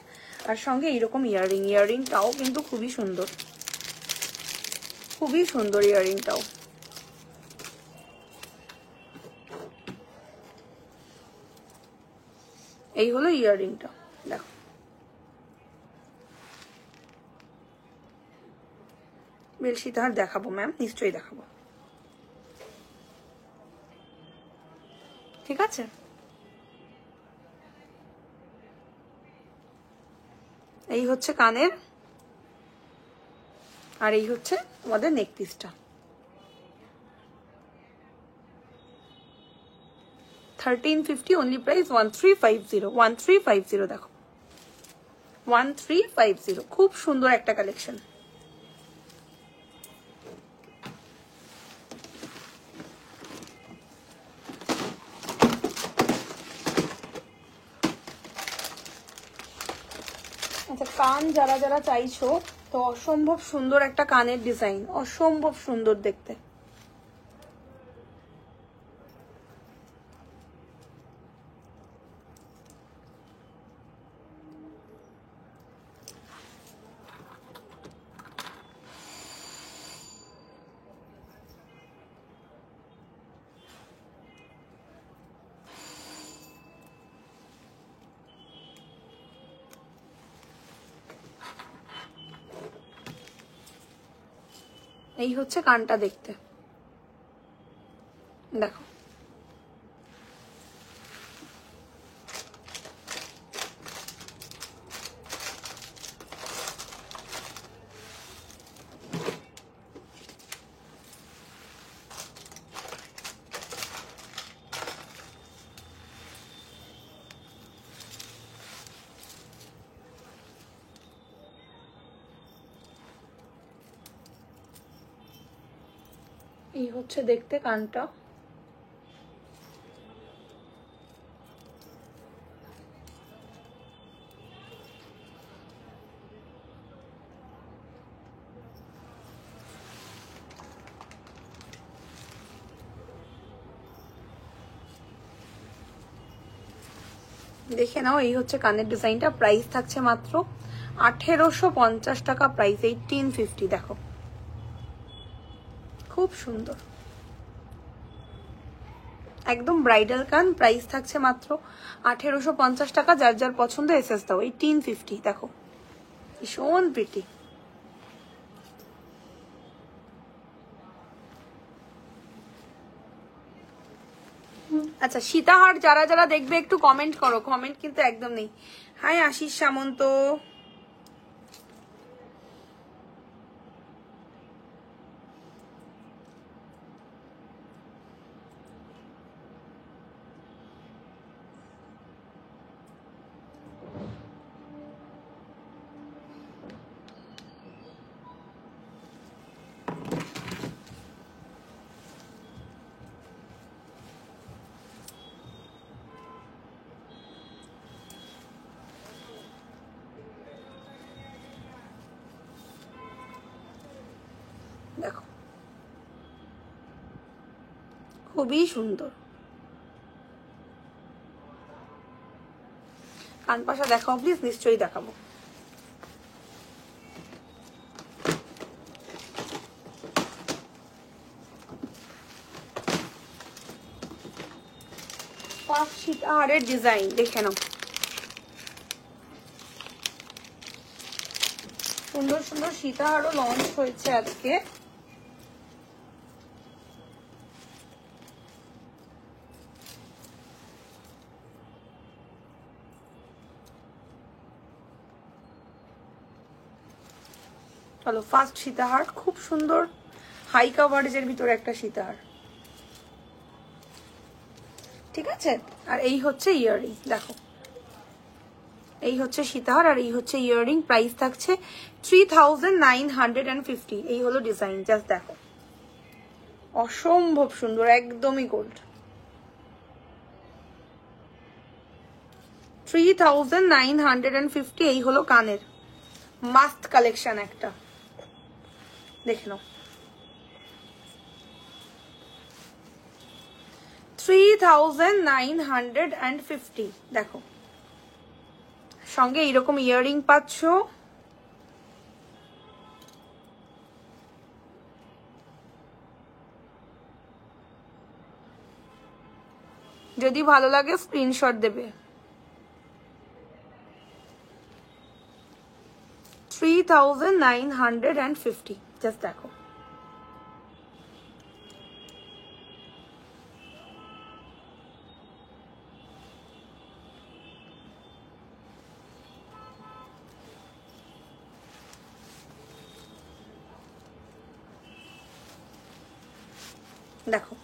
আর সঙ্গে এইরকম ইয়াররিং, ইয়াররিংটাও কিন্তু খুবই সুন্দর, খুবই সুন্দর ইয়াররিংটাও। এই হলো ইয়াররিংটা, দেখো বেলশি তাহার দেখাবো ম্যাম, নিশ্চয়ই দেখাবো। ঠিক আছে, এই হচ্ছে কানের, আর এই হচ্ছে আমাদের নেক পিসটা। 1350 অনলি প্রাইস 1350, 1350 দেখো 1350, খুব সুন্দর একটা কালেকশন। আচ্ছা কান যারা যারা চাইছো, তো অসম্ভব সুন্দর একটা কানের ডিজাইন, অসম্ভব সুন্দর দেখতে। এই হচ্ছে কানটা দেখতে, দেখো। এই হচ্ছে দেখতে কানটা। দেখে নাও, এই হচ্ছে কানের ডিজাইনটা। প্রাইস থাকছে মাত্র 1850 টাকা, প্রাইস 1850। দেখো খুব সুন্দর, একদম ব্রাইডাল কান। প্রাইস থাকছে মাত্র 1850 টাকা। যার যার পছন্দ এসএস দাও। 1850। দেখো ভীষণ প্রিটি। আচ্ছা, সীতাহার যারা যারা দেখবে একটু কমেন্ট করো, কমেন্ট কিন্তু একদম নেই। হাই আশিস সামন্ত, দেখো খুবই সুন্দর। কান পাশা দেখাও প্লিজ। নিশ্চয়ই দেখাবো। সীতাহারের ডিজাইন দেখে নাও, সুন্দর সুন্দর সীতাহারও লঞ্চ হয়েছে আজকে। চলো ফার্স্ট সীতাহার, খুব সুন্দর হাই কাভারেজের ভিতরে একটা সীতাহার, ঠিক আছে। আর এই হচ্ছে ইয়াররিং, দেখো এই হচ্ছে সীতাহার আর এই হচ্ছে ইয়াররিং। প্রাইস থাকছে 3950। এই হলো ডিজাইন, জাস্ট দেখো অসম্ভব সুন্দর, একদমই গোল্ড। 3950। এই হলো কানের মাস্ট কালেকশন একটা, দেখে নাও। 3950। দেখো সঙ্গে এইরকম ইয়াররিং পাচ্ছ। যদি ভালো লাগে স্ক্রিনশট দেবে। 3950, জাস্ট দেখো। দেখো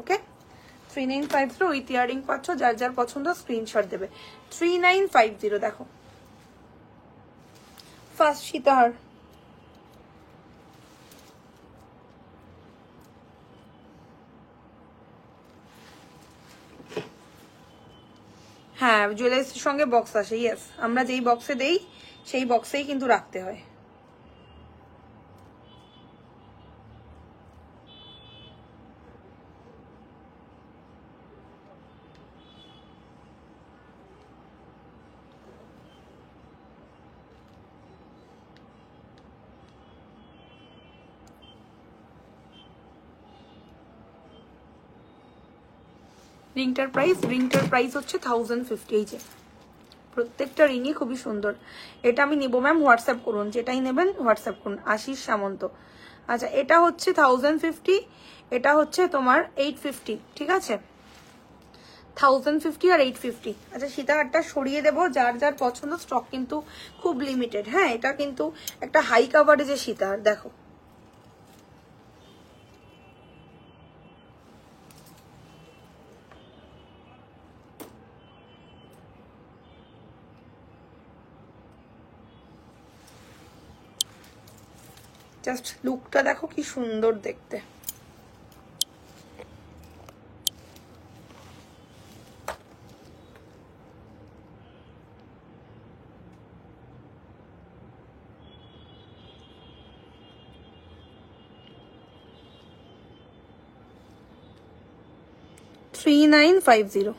ওকে 3950 উইথ ইয়ারিং পাচ্ছ। যার যার পছন্দ স্ক্রিনশট দেবে। 3950। দেখো ফার্স্ট সীতাহার, হ্যাঁ জুয়েলারির সঙ্গে বক্স আসে। ইয়েস, আমরা যেই বক্সে দেই সেই বক্সেই কিন্তু রাখতে হয়। রিংটার প্রাইস হচ্ছে 1050। এই যে প্রত্যেকটা রিংই খুবই সুন্দর। এটা আমি নিব ম্যাম, হোয়াটসঅ্যাপ করুন, যেটাই নেবেন হোয়াটসঅ্যাপ করুন। আশিস সামন্ত। আচ্ছা এটা হচ্ছে 1050, এটা হচ্ছে তোমার 850, ঠিক আছে 1050 আর 850। আচ্ছা সীতাহারটা সরিয়ে দেবো, যার যার পছন্দ, স্টক কিন্তু খুব লিমিটেড। হ্যাঁ এটা কিন্তু একটা হাই কাভারেজের সীতাহার, দেখো জাস্ট লুকটা দেখো কি সুন্দর দেখতে। $3950।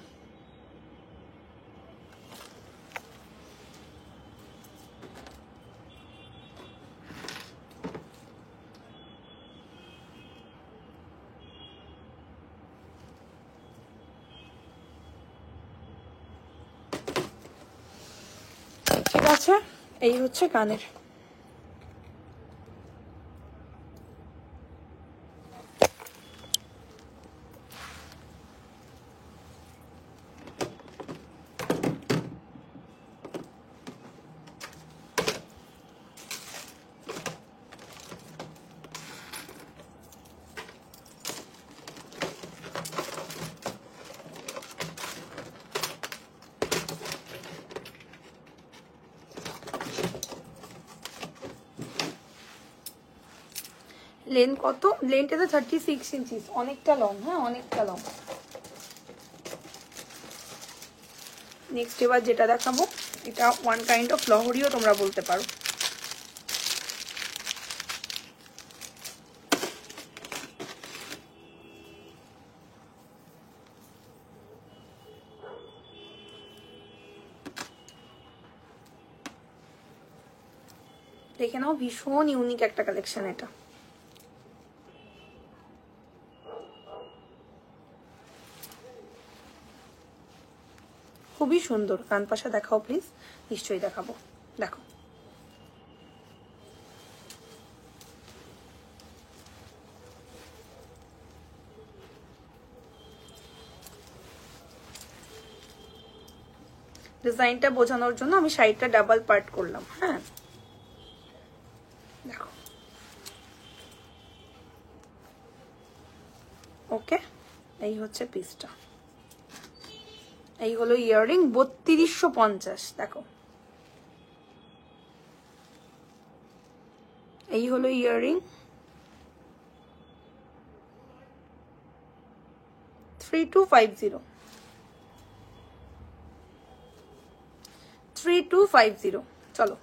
ঠিক আছে, এই হচ্ছে কানের। লেন্থ কত? লেন্থ এটা 36 ইঞ্চিস, অনেকটা লং। হ্যাঁ অনেকটা লং। নেক্সট এবার যেটা দেখাবো, এটা ওয়ান কাইন্ড অফ লহরিও তোমরা বলতে পারো। দেখে নাও, ভীষণ ইউনিক একটা কালেকশন এটা। খুবই সুন্দর। কান পাশা দেখাও প্লিজ। নিশ্চয়ই দেখাবো, দেখো ডিজাইনটা বোঝানোর জন্য আমি সাইডটা ডাবল পার্ট করলাম। হ্যাঁ দেখো, ওকে এই হচ্ছে পিসটা। এই হলো ইয়াররিং 3250। দেখো এই হলো ইয়াররিং 3250। 3250 চলো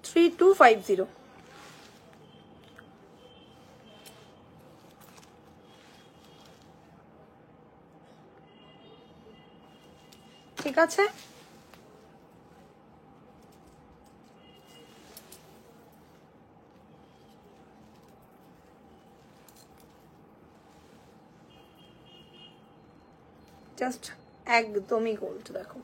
3250। ঠিক আছে, জাস্ট একদমই গোল্ড। দেখো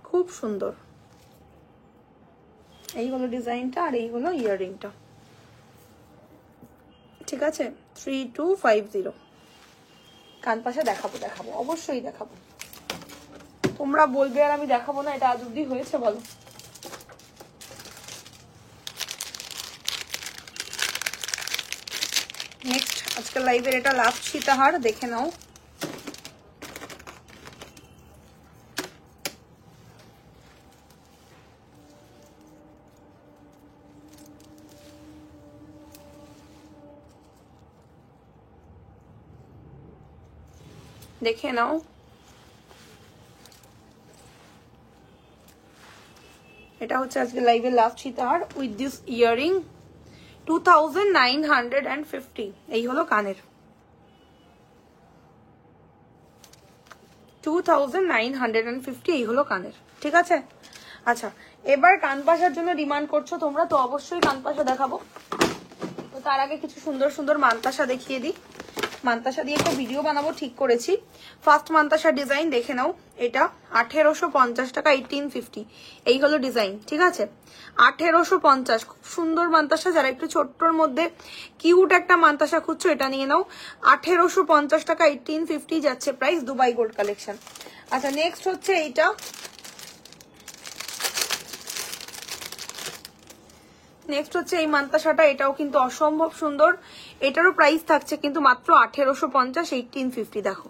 খুব সুন্দর। এই হলো ডিজাইনটা আর এই হলো ইয়াররিংটা। ঠিক আছে 3250। কান পাশে দেখাবো, দেখাবো অবশ্যই দেখাবো। তোমরা বলবে আর আমি দেখাবো না, এটা আজ অব্দি হয়েছে বলো? নেক্সট আজকের লাইভের এটা লাস্ট সীতাহার, দেখে নাও। দেখে নাও, এটা হচ্ছে আজকে লাইভের লাস্ট সীতাহার উইথ দিস ইয়াররিং 2950। এই হলো কানের 2950। এই হলো কানের। ঠিক আছে, আচ্ছা, এবার কানপাশার জন্য ডিমান্ড করছো তোমরা, তো অবশ্যই কানপাশা দেখাবো। তো তার আগে কিছু সুন্দর সুন্দর মানতাসা দেখিয়ে দিই। মানতাসা দিয়ে একটা ভিডিও বানাবো ঠিক করেছি। ফার্স্ট মানতাসা ডিজাইন দেখে নাও, এটা 1850 টাকা, 1850 এই হলো ডিজাইন, ঠিক আছে? 1850, খুব সুন্দর মানতাসা। যারা একটু ছোট্টর মধ্যে কিউট একটা মানতাসা খুঁজছো এটা নিয়ে নাও। 1850 টাকা, 1850 যাচ্ছে প্রাইস, দুবাই গোল্ড কালেকশন। আচ্ছা, নেক্সট হচ্ছে এইটা, নেক্সট হচ্ছে এই মানতাসাটা, এটাও কিন্তু অসম্ভব সুন্দর। এটারও প্রাইস থাকছে কিন্তু মাত্র 1850, 1850। দেখো,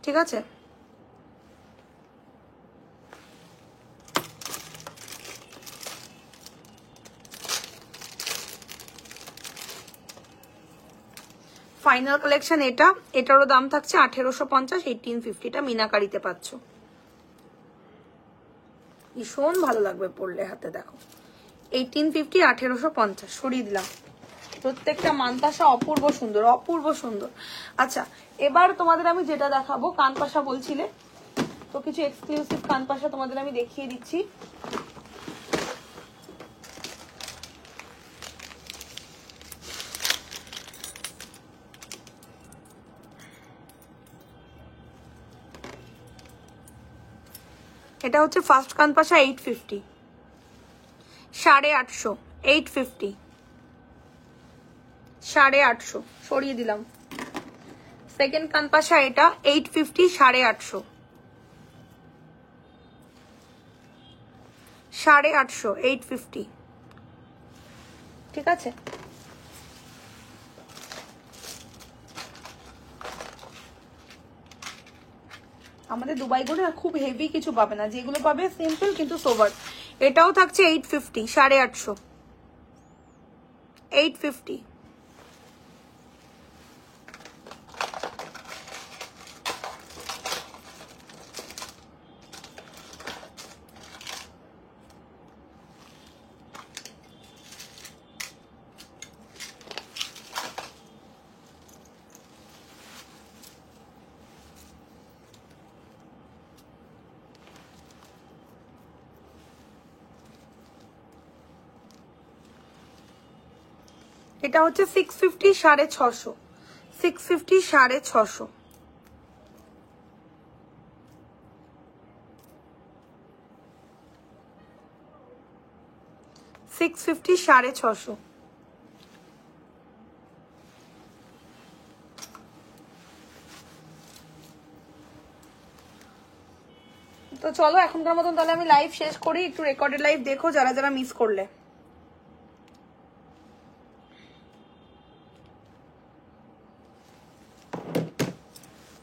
ঠিক আছে? ফাইনাল কালেকশন এটা, এটারও দাম থাকছে 1850, 1850টা মিনাকারিতে পাচ্ছ। ভীষণ ভালো লাগবে পরলে হাতে। দেখো, 1850, 1850 সরিয়ে দিলাম। প্রত্যেকটা মানতাসা অপূর্ব সুন্দর, অপূর্ব সুন্দর। আচ্ছা, এবার তোমাদের আমি যেটা দেখাবো, কানপাশা বলছিলে তো, কিছু এক্সক্লুসিভ কানপাশা তোমাদের আমি দেখিয়ে দিচ্ছি। এটা হচ্ছে ফার্স্ট কানপাশা, 850, 850, 850, 850 সরিয়ে দিলাম। সেকেন্ড কানপাশা এটা 850, 850, 850, 850, ঠিক আছে? আমাদের দুবাই গোল্ডে খুব হেভি কিছু পাবে না, যেগুলো পাবে সিম্পল কিন্তু সোবার। এটাও থাকছে 850, 850, 850। এটা হচ্ছে 650, 650, 650, 650, 650, 650। তো চলো এখনকার মতন তাহলে আমি লাইভ শেষ করি। একটু রেকর্ডেড লাইভ দেখো যারা যারা মিস করলে।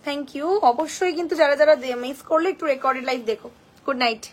Thank you. অবশ্যই কিন্তু যারা যারা মিস করলে একটু রেকর্ডেড লাইভ দেখো। Good night.